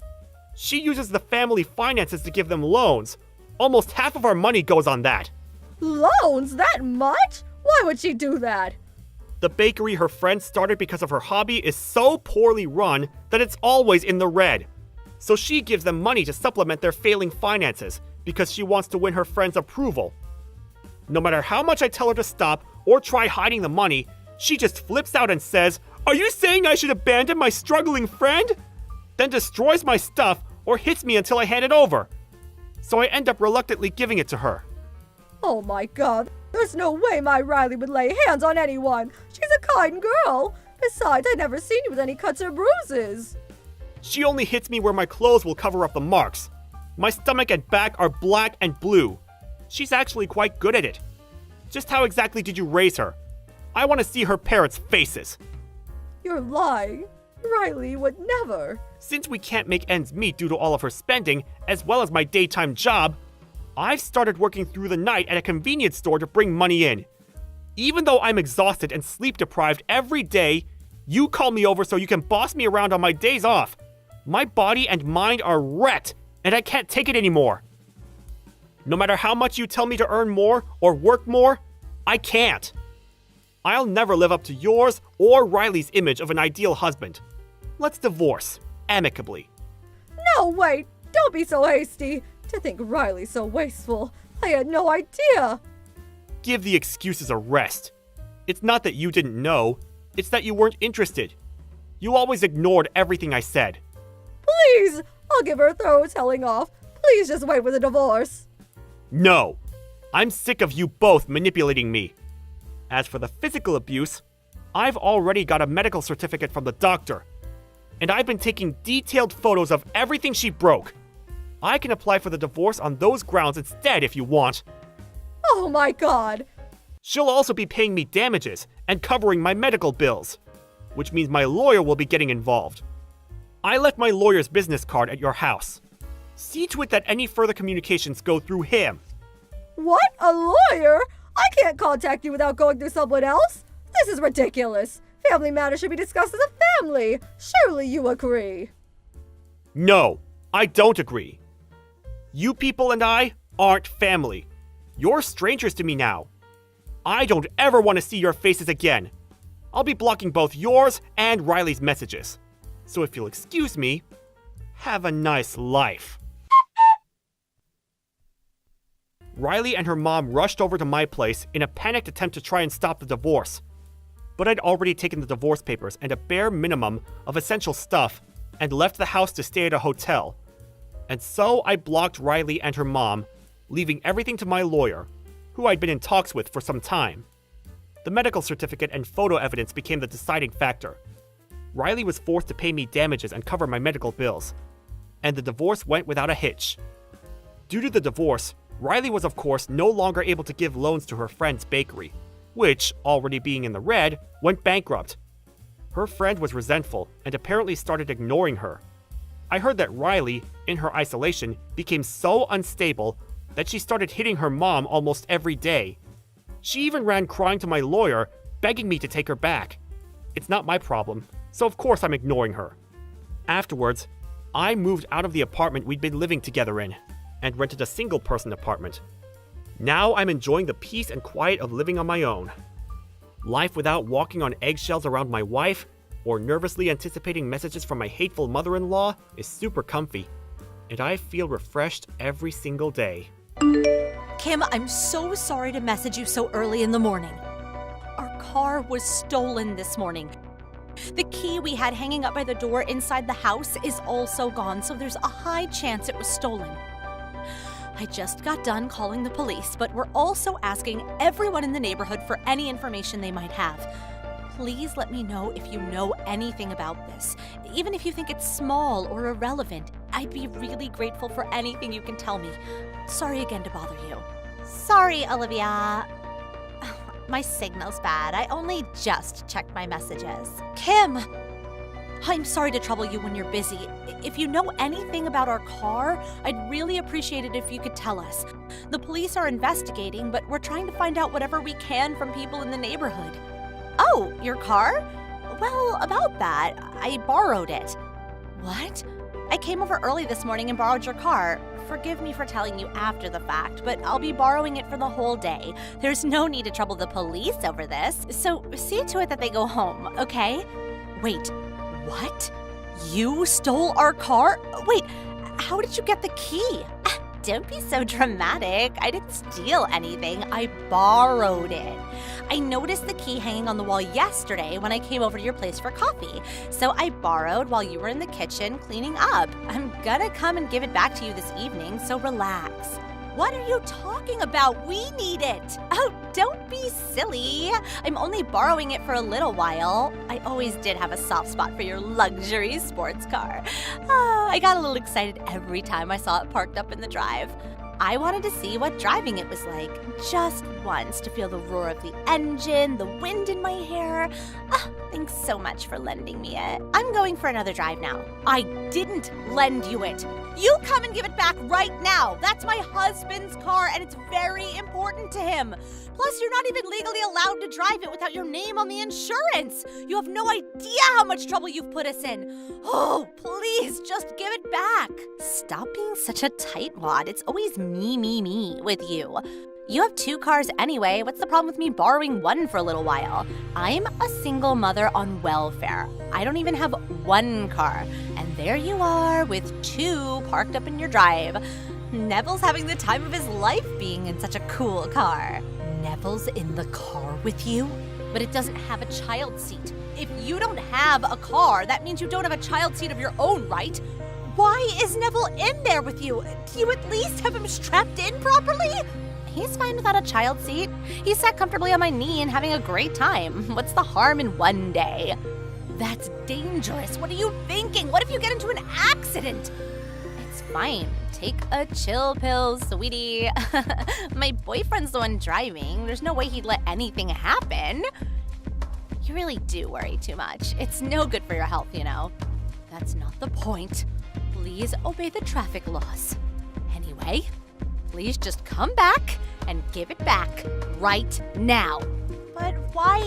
she uses the family finances to give them loans. Almost half of our money goes on that. Loans? That much? Why would she do that? The bakery her friend started because of her hobby is so poorly run that it's always in the red. So she gives them money to supplement their failing finances because she wants to win her friend's approval. No matter how much I tell her to stop or try hiding the money, she just flips out and says, "Are you saying I should abandon my struggling friend?" Then destroys my stuff or hits me until I hand it over. so I end up reluctantly giving it to her. Oh my god, there's no way my Riley would lay hands on anyone. She's a kind girl. Besides, I've never seen you with any cuts or bruises. She only hits me where my clothes will cover up the marks. My stomach and back are black and blue. She's actually quite good at it. Just how exactly did you raise her? I want to see her parents' faces. You're lying. Riley would never. Since we can't make ends meet due to all of her spending, as well as my daytime job, I've started working through the night at a convenience store to bring money in. Even though I'm exhausted and sleep deprived every day, you call me over so you can boss me around on my days off. My body and mind are wrecked, and I can't take it anymore. No matter how much you tell me to earn more or work more, I can't. I'll never live up to yours or Riley's image of an ideal husband. Let's divorce, amicably. No, wait. Don't be so hasty. To think Riley's so wasteful. I had no idea. Give the excuses a rest. It's not that you didn't know, it's that you weren't interested. You always ignored everything I said. Please, I'll give her a thorough telling off. Please just wait for the divorce. No. I'm sick of you both manipulating me. As for the physical abuse, I've already got a medical certificate from the doctor. And I've been taking detailed photos of everything she broke. I can apply for the divorce on those grounds instead if you want. Oh my god. She'll also be paying me damages and covering my medical bills, which means my lawyer will be getting involved. I left my lawyer's business card at your house. See to it that any further communications go through him. What? A lawyer? I can't contact you without going through someone else. This is ridiculous. Family matters should be discussed as a family. Surely you agree. No, I don't agree. You people and I aren't family. You're strangers to me now. I don't ever want to see your faces again. I'll be blocking both yours and Riley's messages. So if you'll excuse me, have a nice life. Riley and her mom rushed over to my place in a panicked attempt to try and stop the divorce. But I'd already taken the divorce papers and a bare minimum of essential stuff and left the house to stay at a hotel. And so I blocked Riley and her mom, leaving everything to my lawyer, who I'd been in talks with for some time. The medical certificate and photo evidence became the deciding factor. Riley was forced to pay me damages and cover my medical bills, and the divorce went without a hitch. Due to the divorce, Riley was of course no longer able to give loans to her friend's bakery, which, already being in the red, went bankrupt. Her friend was resentful and apparently started ignoring her. I heard that Riley, in her isolation, became so unstable that she started hitting her mom almost every day. She even ran crying to my lawyer, begging me to take her back. It's not my problem, so of course I'm ignoring her. Afterwards, I moved out of the apartment we'd been living together in, and rented a single-person apartment. Now I'm enjoying the peace and quiet of living on my own. Life without walking on eggshells around my wife, or nervously anticipating messages from my hateful mother-in-law is super comfy, and I feel refreshed every single day. Kim, I'm so sorry to message you so early in the morning. Our car was stolen this morning. The key we had hanging up by the door inside the house is also gone, so there's a high chance it was stolen. I just got done calling the police, but we're also asking everyone in the neighborhood for any information they might have. Please let me know if you know anything about this. Even if you think it's small or irrelevant, I'd be really grateful for anything you can tell me. Sorry again to bother you. Sorry, Olivia. My signal's bad. I only just checked my messages. Kim! I'm sorry to trouble you when you're busy. If you know anything about our car, I'd really appreciate it if you could tell us. The police are investigating, but we're trying to find out whatever we can from people in the neighborhood. Oh, your car? Well, about that, I borrowed it. What? I came over early this morning and borrowed your car. Forgive me for telling you after the fact, but I'll be borrowing it for the whole day. There's no need to trouble the police over this, so see to it that they go home, okay? Wait, what? You stole our car? Wait, how did you get the key? don't be so dramatic. I didn't steal anything. I borrowed it. I noticed the key hanging on the wall yesterday when I came over to your place for coffee. So I borrowed while you were in the kitchen cleaning up. I'm gonna come and give it back to you this evening, so relax. What are you talking about? We need it. Oh, don't be silly. I'm only borrowing it for a little while. I always did have a soft spot for your luxury sports car. I got a little excited every time I saw it parked up in the drive. I wanted to see what driving it was like, just once, to feel the roar of the engine, the wind in my hair. Thanks so much for lending me it. I'm going for another drive now. I didn't lend you it. You come and give it back right now. That's my husband's car, and it's very important to him. Plus, you're not even legally allowed to drive it without your name on the insurance. You have no idea how much trouble you've put us in. Oh, please, just give it back. Stop being such a tightwad. It's always me with you. You have 2 cars anyway. What's the problem with me borrowing one for a little while? I'm a single mother on welfare. I don't even have 1 car. And there you are with 2 parked up in your drive. Neville's having the time of his life being in such a cool car. Neville's in the car with you? But it doesn't have a child seat. If you don't have a car, that means you don't have a child seat of your own, right? Why is Neville in there with you? Do you at least have him strapped in properly? He's fine without a child seat. He's sat comfortably on my knee and having a great time. What's the harm in one day? That's dangerous. What are you thinking? What if you get into an accident? It's fine. Take a chill pill, sweetie. My boyfriend's the one driving. There's no way he'd let anything happen. You really do worry too much. It's no good for your health, you know. That's not the point. Please obey the traffic laws. Anyway, please just come back and give it back right now. But why?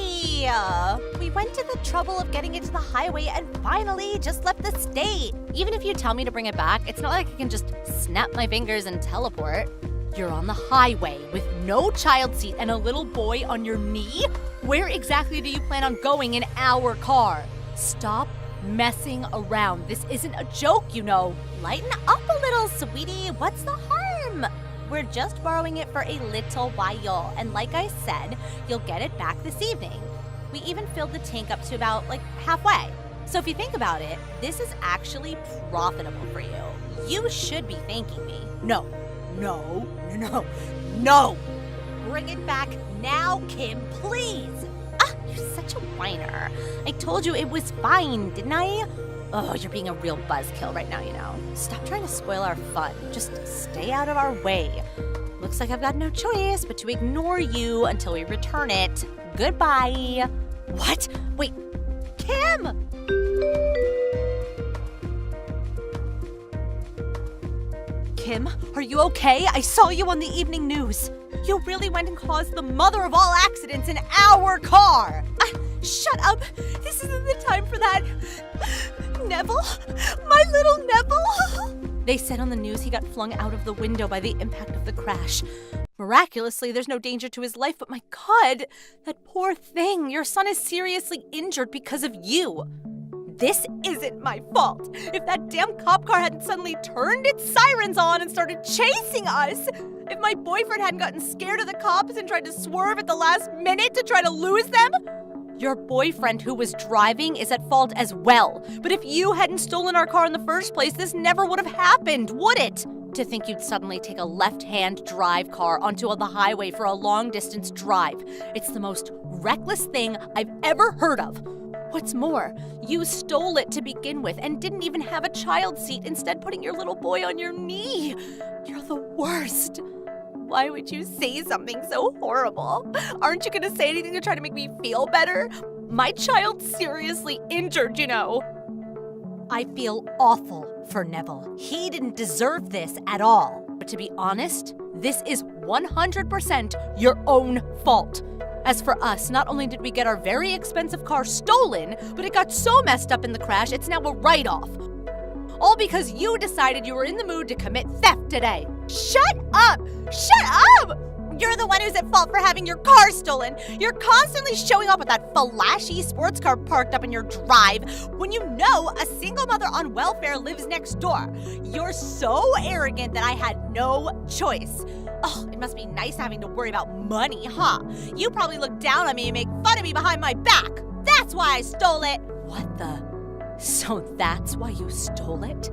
We went to the trouble of getting it to the highway and finally just left the state. Even if you tell me to bring it back, it's not like I can just snap my fingers and teleport. You're on the highway with no child seat and a little boy on your knee? Where exactly do you plan on going in our car? Stop messing around. This isn't a joke, you know. Lighten up a little, sweetie. What's the harm? We're just borrowing it for a little while, and like I said, you'll get it back this evening. We even filled the tank up to about, halfway. So if you think about it, this is actually profitable for you. You should be thanking me. No. Bring it back now, Kim, please. You're such a whiner. I told you it was fine, didn't I? Oh, you're being a real buzzkill right now, you know. Stop trying to spoil our fun. Just stay out of our way. Looks like I've got no choice but to ignore you until we return it. Goodbye. What? Wait, Kim! Kim, are you okay? I saw you on the evening news. You really went and caused the mother of all accidents in our car. Shut up. This isn't the time for that. Neville? My little Neville? They said on the news he got flung out of the window by the impact of the crash. Miraculously, there's no danger to his life, but my God, that poor thing. Your son is seriously injured because of you. This isn't my fault. If that damn cop car hadn't suddenly turned its sirens on and started chasing us, if my boyfriend hadn't gotten scared of the cops and tried to swerve at the last minute to try to lose them, your boyfriend who was driving is at fault as well. But if you hadn't stolen our car in the first place, this never would have happened, would it? To think you'd suddenly take a left-hand drive car onto the highway for a long-distance drive. It's the most reckless thing I've ever heard of. What's more, you stole it to begin with and didn't even have a child seat, instead putting your little boy on your knee. You're the worst. Why would you say something so horrible? Aren't you gonna say anything to try to make me feel better? My child's seriously injured, you know. I feel awful for Neville. He didn't deserve this at all. But to be honest, this is 100% your own fault. As for us, not only did we get our very expensive car stolen, but it got so messed up in the crash, it's now a write-off. All because you decided you were in the mood to commit theft today. Shut up! Shut up! You're the one who's at fault for having your car stolen. You're constantly showing up with that flashy sports car parked up in your drive when you know a single mother on welfare lives next door. You're so arrogant that I had no choice. Oh, it must be nice having to worry about money, huh? You probably look down on me and make fun of me behind my back. That's why I stole it. What the? So that's why you stole it?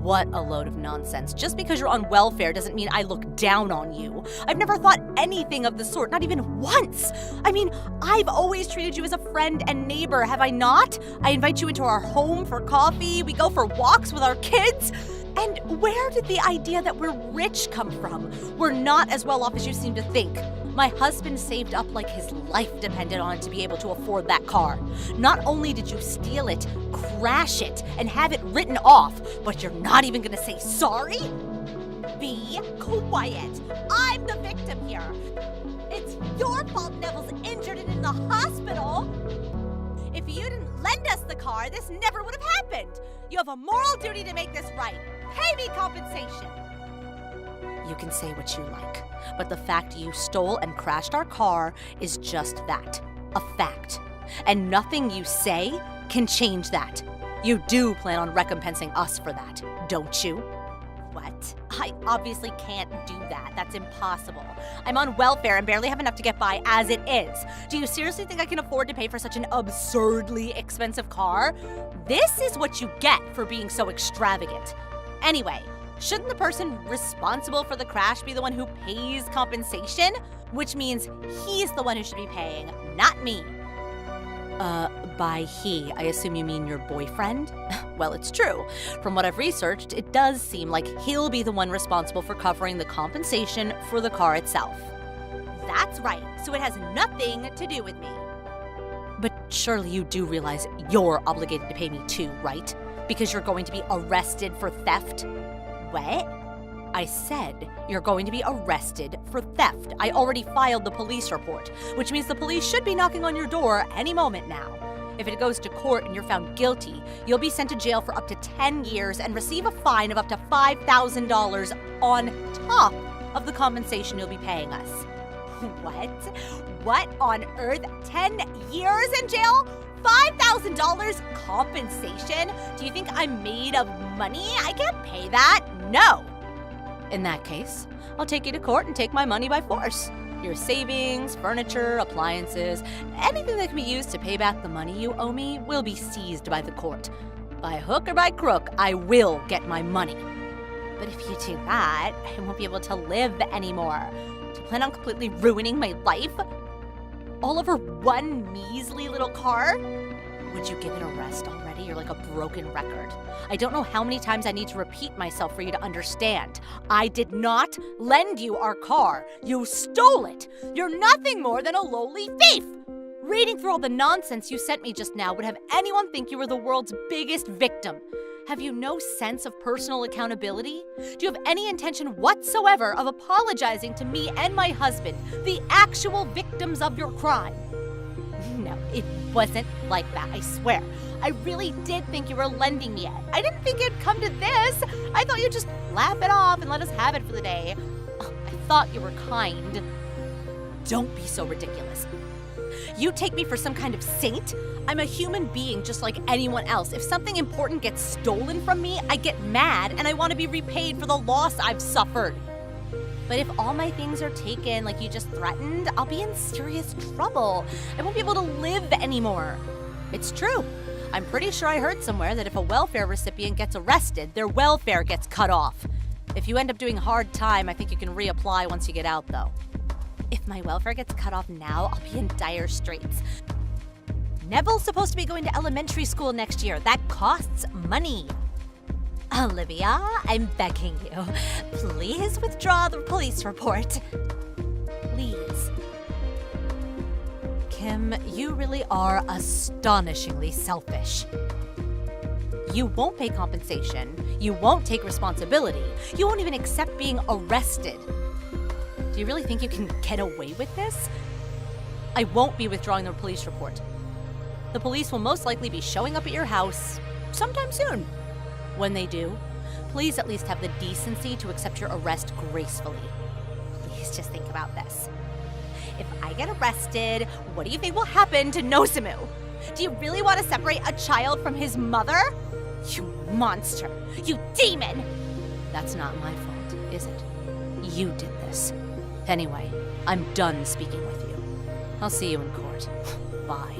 What a load of nonsense. Just because you're on welfare doesn't mean I look down on you. I've never thought anything of the sort, not even once. I mean, I've always treated you as a friend and neighbor, have I not? I invite you into our home for coffee, we go for walks with our kids. And where did the idea that we're rich come from? We're not as well off as you seem to think. My husband saved up like his life depended on it to be able to afford that car. Not only did you steal it, crash it, and have it written off, but you're not even gonna say sorry? Be quiet. I'm the victim here. It's your fault Neville's injured and in the hospital. If you didn't lend us the car, this never would have happened. You have a moral duty to make this right. Pay me compensation. You can say what you like, but the fact you stole and crashed our car is just that, a fact. And nothing you say can change that. You do plan on recompensing us for that, don't you? What? I obviously can't do that. That's impossible. I'm on welfare and barely have enough to get by as it is. Do you seriously think I can afford to pay for such an absurdly expensive car? This is what you get for being so extravagant. Anyway, shouldn't the person responsible for the crash be the one who pays compensation? Which means he's the one who should be paying, not me. By he, I assume you mean your boyfriend? Well, it's true. From what I've researched, it does seem like he'll be the one responsible for covering the compensation for the car itself. That's right, so it has nothing to do with me. But surely you do realize you're obligated to pay me too, right? Because you're going to be arrested for theft? What? I said you're going to be arrested for theft. I already filed the police report, which means the police should be knocking on your door any moment now. If it goes to court and you're found guilty, you'll be sent to jail for up to 10 years and receive a fine of up to $5,000 on top of the compensation you'll be paying us. What? What on earth? 10 years in jail? $5,000 compensation? Do you think I'm made of money? I can't pay that. No. In that case, I'll take you to court and take my money by force. Your savings, furniture, appliances, anything that can be used to pay back the money you owe me will be seized by the court. By hook or by crook, I will get my money. But if you do that, I won't be able to live anymore. Do you plan on completely ruining my life? All over one measly little car? Would you give it a rest already? You're like a broken record. I don't know how many times I need to repeat myself for you to understand. I did not lend you our car. You stole it. You're nothing more than a lowly thief. Reading through all the nonsense you sent me just now would have anyone think you were the world's biggest victim. Have you no sense of personal accountability? Do you have any intention whatsoever of apologizing to me and my husband, the actual victims of your crime? No, it wasn't like that, I swear. I really did think you were lending me it. I didn't think it'd come to this. I thought you'd just laugh it off and let us have it for the day. I thought you were kind. Don't be so ridiculous. You take me for some kind of saint? I'm a human being just like anyone else. If something important gets stolen from me, I get mad and I want to be repaid for the loss I've suffered. But if all my things are taken like you just threatened, I'll be in serious trouble. I won't be able to live anymore. It's true. I'm pretty sure I heard somewhere that if a welfare recipient gets arrested, their welfare gets cut off. If you end up doing hard time, I think you can reapply once you get out, though. If my welfare gets cut off now, I'll be in dire straits. Neville's supposed to be going to elementary school next year. That costs money. Olivia, I'm begging you. Please withdraw the police report. Please. Kim, you really are astonishingly selfish. You won't pay compensation. You won't take responsibility. You won't even accept being arrested. Do you really think you can get away with this? I won't be withdrawing the police report. The police will most likely be showing up at your house sometime soon. When they do, please at least have the decency to accept your arrest gracefully. Please just think about this. If I get arrested, what do you think will happen to Nosimu? Do you really want to separate a child from his mother? You monster! You demon! That's not my fault, is it? You did this. Anyway, I'm done speaking with you. I'll see you in court. Bye.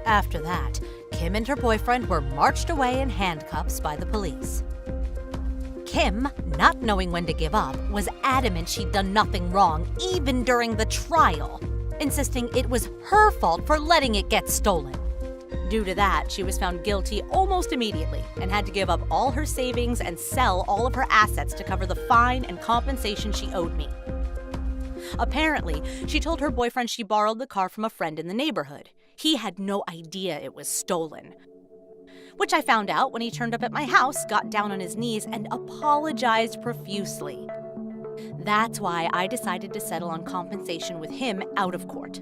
After that, Kim and her boyfriend were marched away in handcuffs by the police. Kim, not knowing when to give up, was adamant she'd done nothing wrong, even during the trial, insisting it was her fault for letting it get stolen. Due to that, she was found guilty almost immediately and had to give up all her savings and sell all of her assets to cover the fine and compensation she owed me. Apparently, she told her boyfriend she borrowed the car from a friend in the neighborhood. He had no idea it was stolen. Which I found out when he turned up at my house, got down on his knees, and apologized profusely. That's why I decided to settle on compensation with him out of court.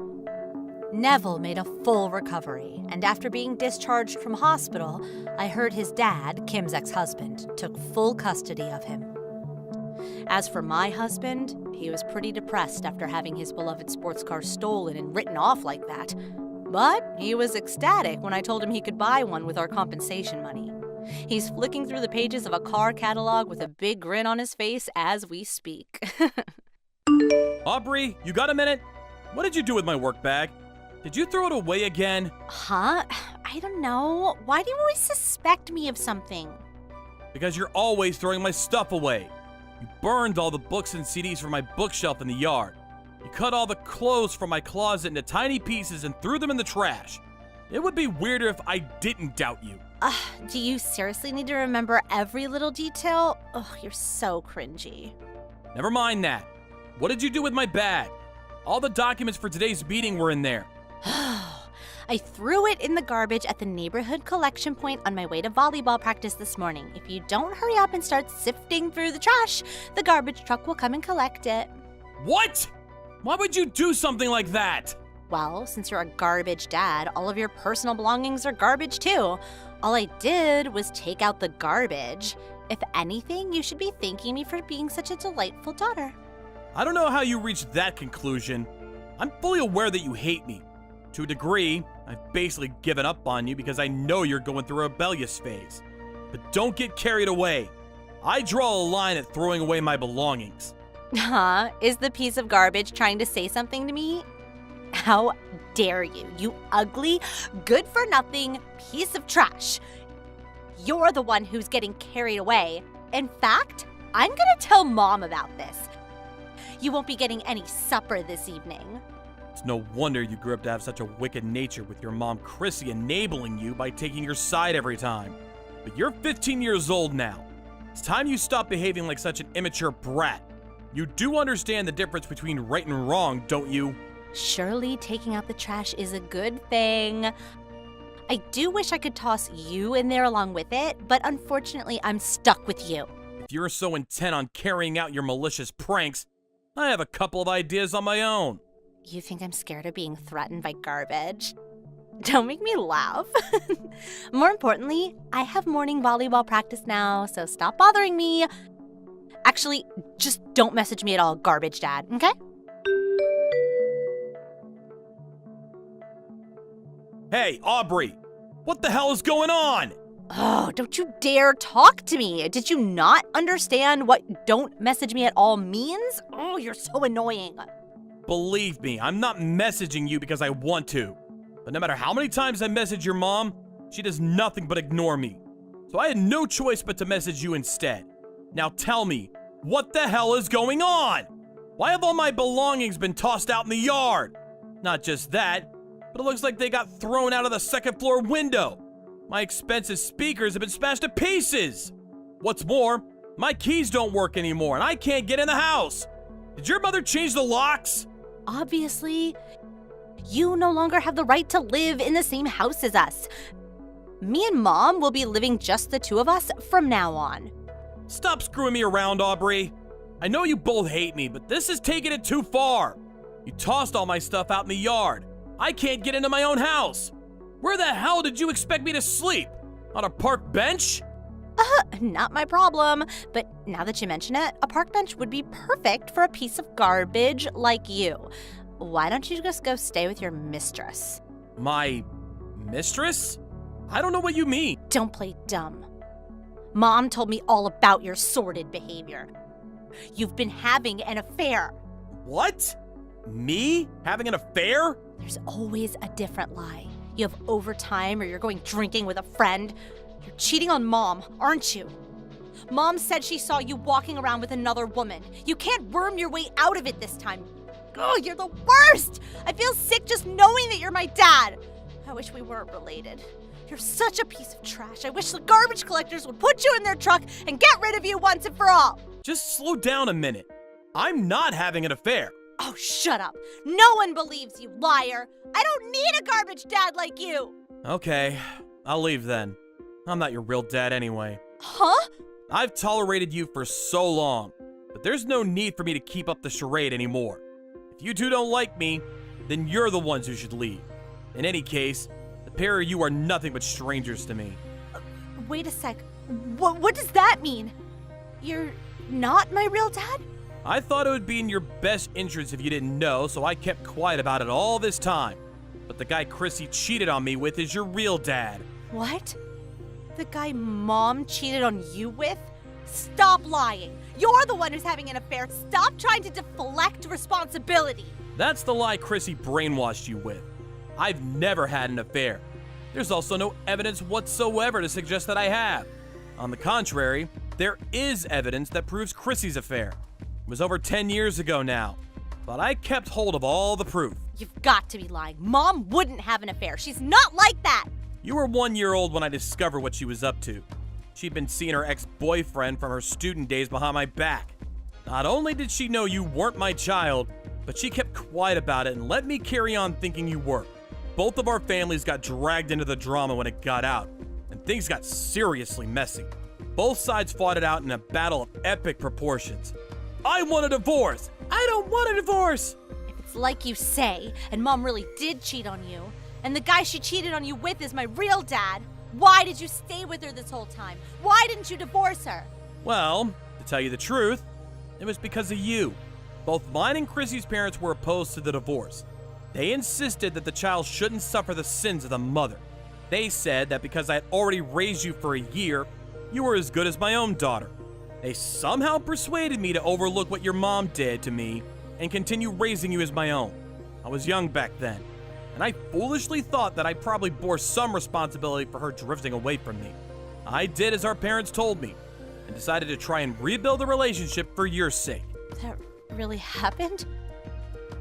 Neville made a full recovery, and after being discharged from hospital, I heard his dad, Kim's ex-husband, took full custody of him. As for my husband, he was pretty depressed after having his beloved sports car stolen and written off like that. But he was ecstatic when I told him he could buy one with our compensation money. He's flicking through the pages of a car catalog with a big grin on his face as we speak. Aubrey, you got a minute? What did you do with my work bag? Did you throw it away again? Huh? I don't know. Why do you always suspect me of something? Because you're always throwing my stuff away. You burned all the books and CDs from my bookshelf in the yard. You cut all the clothes from my closet into tiny pieces and threw them in the trash. It would be weirder if I didn't doubt you. Do you seriously need to remember every little detail? Oh, you're so cringy. Never mind that. What did you do with my bag? All the documents for today's meeting were in there. I threw it in the garbage at the neighborhood collection point on my way to volleyball practice this morning. If you don't hurry up and start sifting through the trash, the garbage truck will come and collect it. What? Why would you do something like that? Well, since you're a garbage dad, all of your personal belongings are garbage too. All I did was take out the garbage. If anything, you should be thanking me for being such a delightful daughter. I don't know how you reached that conclusion. I'm fully aware that you hate me. To a degree, I've basically given up on you because I know you're going through a rebellious phase. But don't get carried away. I draw a line at throwing away my belongings. Huh? Is the piece of garbage trying to say something to me? How dare you, you ugly, good-for-nothing piece of trash. You're the one who's getting carried away. In fact, I'm gonna tell Mom about this. You won't be getting any supper this evening. It's no wonder you grew up to have such a wicked nature with your mom Chrissy enabling you by taking your side every time. But you're 15 years old now. It's time you stop behaving like such an immature brat. You do understand the difference between right and wrong, don't you? Surely taking out the trash is a good thing. I do wish I could toss you in there along with it, but unfortunately I'm stuck with you. If you're so intent on carrying out your malicious pranks, I have a couple of ideas on my own. You think I'm scared of being threatened by garbage? Don't make me laugh. More importantly, I have morning volleyball practice now, so stop bothering me. Actually, just don't message me at all, garbage dad, okay? Hey, Aubrey! What the hell is going on? Oh, don't you dare talk to me. Did you not understand what don't message me at all means? Oh, you're so annoying. Believe me, I'm not messaging you because I want to. But no matter how many times I message your mom, she does nothing but ignore me. So I had no choice but to message you instead. Now tell me, what the hell is going on? Why have all my belongings been tossed out in the yard? Not just that, but it looks like they got thrown out of the second floor window. My expensive speakers have been smashed to pieces. What's more, my keys don't work anymore and I can't get in the house. Did your mother change the locks? Obviously, you no longer have the right to live in the same house as us. Me and Mom will be living just the two of us from now on. Stop screwing me around, Aubrey. I know you both hate me, but this is taking it too far. You tossed all my stuff out in the yard. I can't get into my own house. Where the hell did you expect me to sleep? On a park bench? Not my problem. But now that you mention it, a park bench would be perfect for a piece of garbage like you. Why don't you just go stay with your mistress? My mistress? I don't know what you mean. Don't play dumb. Mom told me all about your sordid behavior. You've been having an affair. What? Me? Having an affair? There's always a different lie. You have overtime or you're going drinking with a friend. You're cheating on Mom, aren't you? Mom said she saw you walking around with another woman. You can't worm your way out of it this time. Oh, you're the worst! I feel sick just knowing that you're my dad. I wish we weren't related. You're such a piece of trash. I wish the garbage collectors would put you in their truck and get rid of you once and for all. Just slow down a minute. I'm not having an affair. Oh, shut up. No one believes you, liar. I don't need a garbage dad like you. Okay, I'll leave then. I'm not your real dad anyway. Huh? I've tolerated you for so long, but there's no need for me to keep up the charade anymore. If you two don't like me, then you're the ones who should leave. In any case, the pair of you are nothing but strangers to me. Wait a sec. What does that mean? You're not my real dad? I thought it would be in your best interest if you didn't know, so I kept quiet about it all this time. But the guy Chrissy cheated on me with is your real dad. What? The guy Mom cheated on you with? Stop lying. You're the one who's having an affair. Stop trying to deflect responsibility. That's the lie Chrissy brainwashed you with. I've never had an affair. There's also no evidence whatsoever to suggest that I have. On the contrary, there is evidence that proves Chrissy's affair. It was over 10 years ago now, but I kept hold of all the proof. You've got to be lying. Mom wouldn't have an affair. She's not like that. You were 1 year old when I discovered what she was up to. She'd been seeing her ex-boyfriend from her student days behind my back. Not only did she know you weren't my child, but she kept quiet about it and let me carry on thinking you were. Both of our families got dragged into the drama when it got out, and things got seriously messy. Both sides fought it out in a battle of epic proportions. I want a divorce! I don't want a divorce! If it's like you say, and Mom really did cheat on you, and the guy she cheated on you with is my real dad, why did you stay with her this whole time? Why didn't you divorce her? Well, to tell you the truth, it was because of you. Both mine and Chrissy's parents were opposed to the divorce. They insisted that the child shouldn't suffer the sins of the mother. They said that because I had already raised you for a year, you were as good as my own daughter. They somehow persuaded me to overlook what your mom did to me and continue raising you as my own. I was young back then, and I foolishly thought that I probably bore some responsibility for her drifting away from me. I did as our parents told me, and decided to try and rebuild the relationship for your sake. That really happened?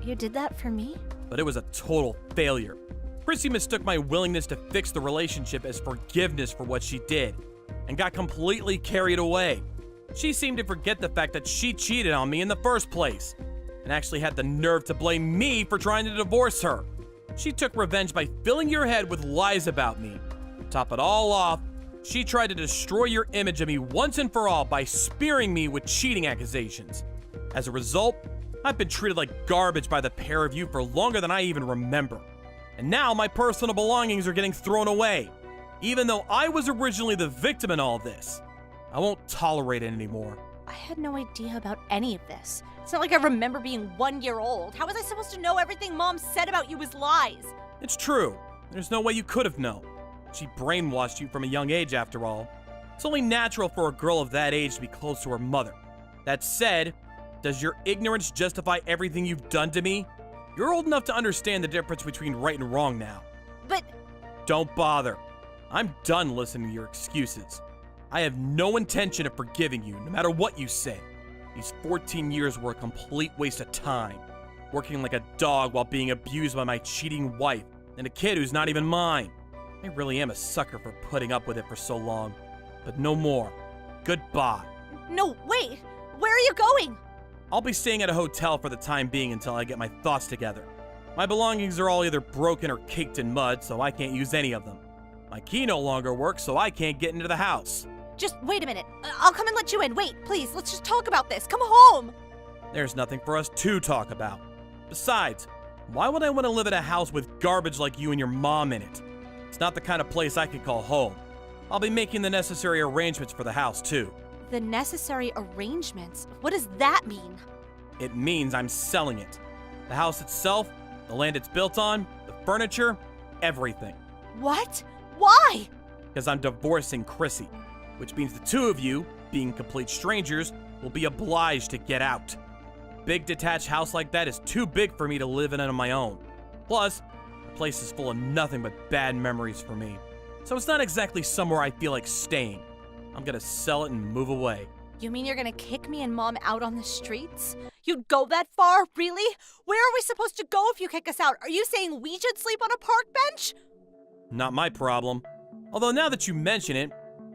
You did that for me? But it was a total failure. Chrissy mistook my willingness to fix the relationship as forgiveness for what she did, and got completely carried away. She seemed to forget the fact that she cheated on me in the first place, and actually had the nerve to blame me for trying to divorce her. She took revenge by filling your head with lies about me. To top it all off, she tried to destroy your image of me once and for all by spearing me with cheating accusations. As a result, I've been treated like garbage by the pair of you for longer than I even remember. And now my personal belongings are getting thrown away, even though I was originally the victim in all this. I won't tolerate it anymore. I had no idea about any of this. It's not like I remember being 1 year old. How was I supposed to know everything Mom said about you was lies? It's true. There's no way you could have known. She brainwashed you from a young age, after all. It's only natural for a girl of that age to be close to her mother. That said, does your ignorance justify everything you've done to me? You're old enough to understand the difference between right and wrong now. But Don't bother. I'm done listening to your excuses. I have no intention of forgiving you, no matter what you say. These 14 years were a complete waste of time. Working like a dog while being abused by my cheating wife and a kid who's not even mine. I really am a sucker for putting up with it for so long. But no more. Goodbye. no, wait. Where are you going? I'll be staying at a hotel for the time being until I get my thoughts together. My belongings are all either broken or caked in mud, so I can't use any of them. My key no longer works, so I can't get into the house. Just wait a minute. I'll come and let you in. Wait, please. Let's just talk about this. Come home. There's nothing for us to talk about. Besides, why would I want to live in a house with garbage like you and your mom in it? It's not the kind of place I could call home. I'll be making the necessary arrangements for the house, too. The necessary arrangements? What does that mean? It means I'm selling it. The house itself, the land it's built on, the furniture, everything. What? Why? Because I'm divorcing Chrissy, which means the two of you, being complete strangers, will be obliged to get out. A big detached house like that is too big for me to live in on my own. Plus, the place is full of nothing but bad memories for me. So it's not exactly somewhere I feel like staying. I'm gonna sell it and move away. You mean you're gonna kick me and Mom out on the streets? You'd go that far? Really? Where are we supposed to go if you kick us out? Are you saying we should sleep on a park bench? Not my problem. Although now that you mention it,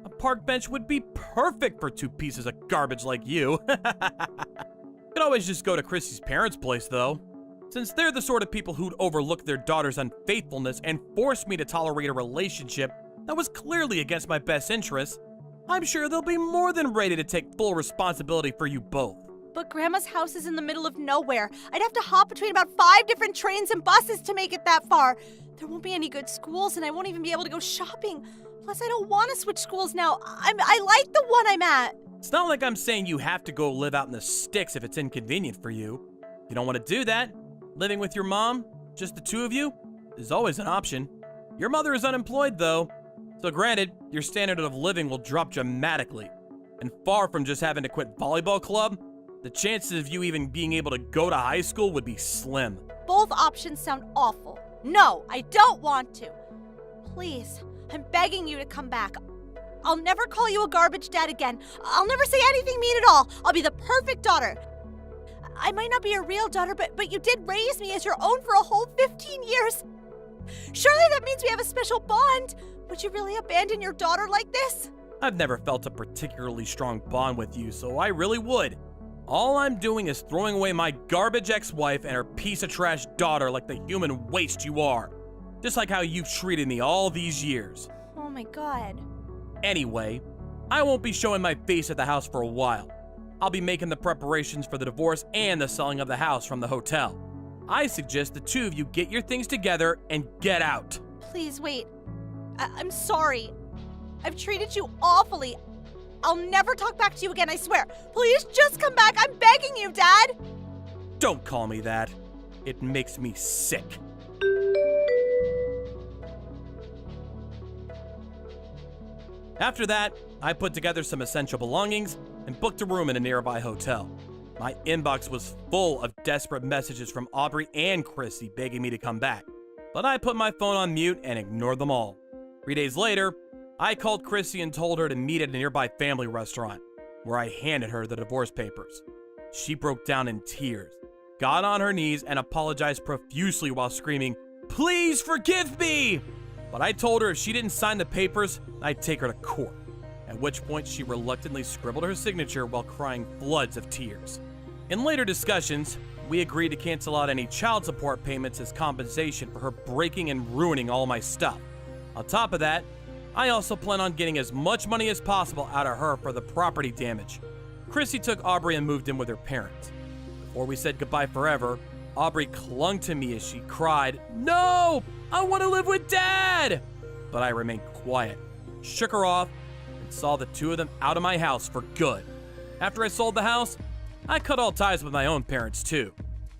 a park bench would be perfect for two pieces of garbage like you. Could always just go to Chrissy's parents' place, though. Since they're the sort of people who'd overlook their daughter's unfaithfulness and force me to tolerate a relationship that was clearly against my best interests, I'm sure they'll be more than ready to take full responsibility for you both. But Grandma's house is in the middle of nowhere. I'd have to hop between about 5 different trains and buses to make it that far. There won't be any good schools, and I won't even be able to go shopping. Plus, I don't want to switch schools now. I like the one I'm at. It's not like I'm saying you have to go live out in the sticks if it's inconvenient for you. If you don't want to do that, living with your mom, just the two of you, is always an option. Your mother is unemployed, though. So granted, your standard of living will drop dramatically. And far from just having to quit volleyball club, the chances of you even being able to go to high school would be slim. Both options sound awful. No, I don't want to. Please, I'm begging you to come back. I'll never call you a garbage dad again. I'll never say anything mean at all. I'll be the perfect daughter. I might not be a real daughter, but you did raise me as your own for a whole 15 years. Surely that means we have a special bond. Would you really abandon your daughter like this? I've never felt a particularly strong bond with you, so I really would. All I'm doing is throwing away my garbage ex-wife and her piece of trash daughter like the human waste you are. Just like how you've treated me all these years. Oh my God. Anyway, I won't be showing my face at the house for a while. I'll be making the preparations for the divorce and the selling of the house from the hotel. I suggest the two of you get your things together and get out. Please wait. I'm sorry. I've treated you awfully. I'll never talk back to you again, I swear. Please just come back. I'm begging you, Dad. Don't call me that. It makes me sick. After that, I put together some essential belongings and booked a room in a nearby hotel. My inbox was full of desperate messages from Aubrey and Chrissy begging me to come back, but I put my phone on mute and ignored them all. 3 days later, I called Chrissy and told her to meet at a nearby family restaurant, where I handed her the divorce papers. She broke down in tears, got on her knees, and apologized profusely while screaming, "Please forgive me!" But I told her if she didn't sign the papers, I'd take her to court, at which point she reluctantly scribbled her signature while crying floods of tears. In later discussions, we agreed to cancel out any child support payments as compensation for her breaking and ruining all my stuff. On top of that, I also plan on getting as much money as possible out of her for the property damage. Chrissy took Aubrey and moved in with her parents. Before we said goodbye forever, Aubrey clung to me as she cried, "No! I want to live with Dad!" But I remained quiet, shook her off, and saw the two of them out of my house for good. After I sold the house, I cut all ties with my own parents too.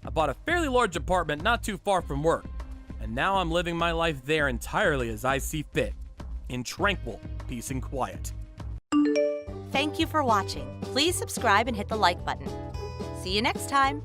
I bought a fairly large apartment not too far from work, and now I'm living my life there entirely as I see fit, in tranquil peace and quiet. Thank you for watching. Please subscribe and hit the like button. See you next time.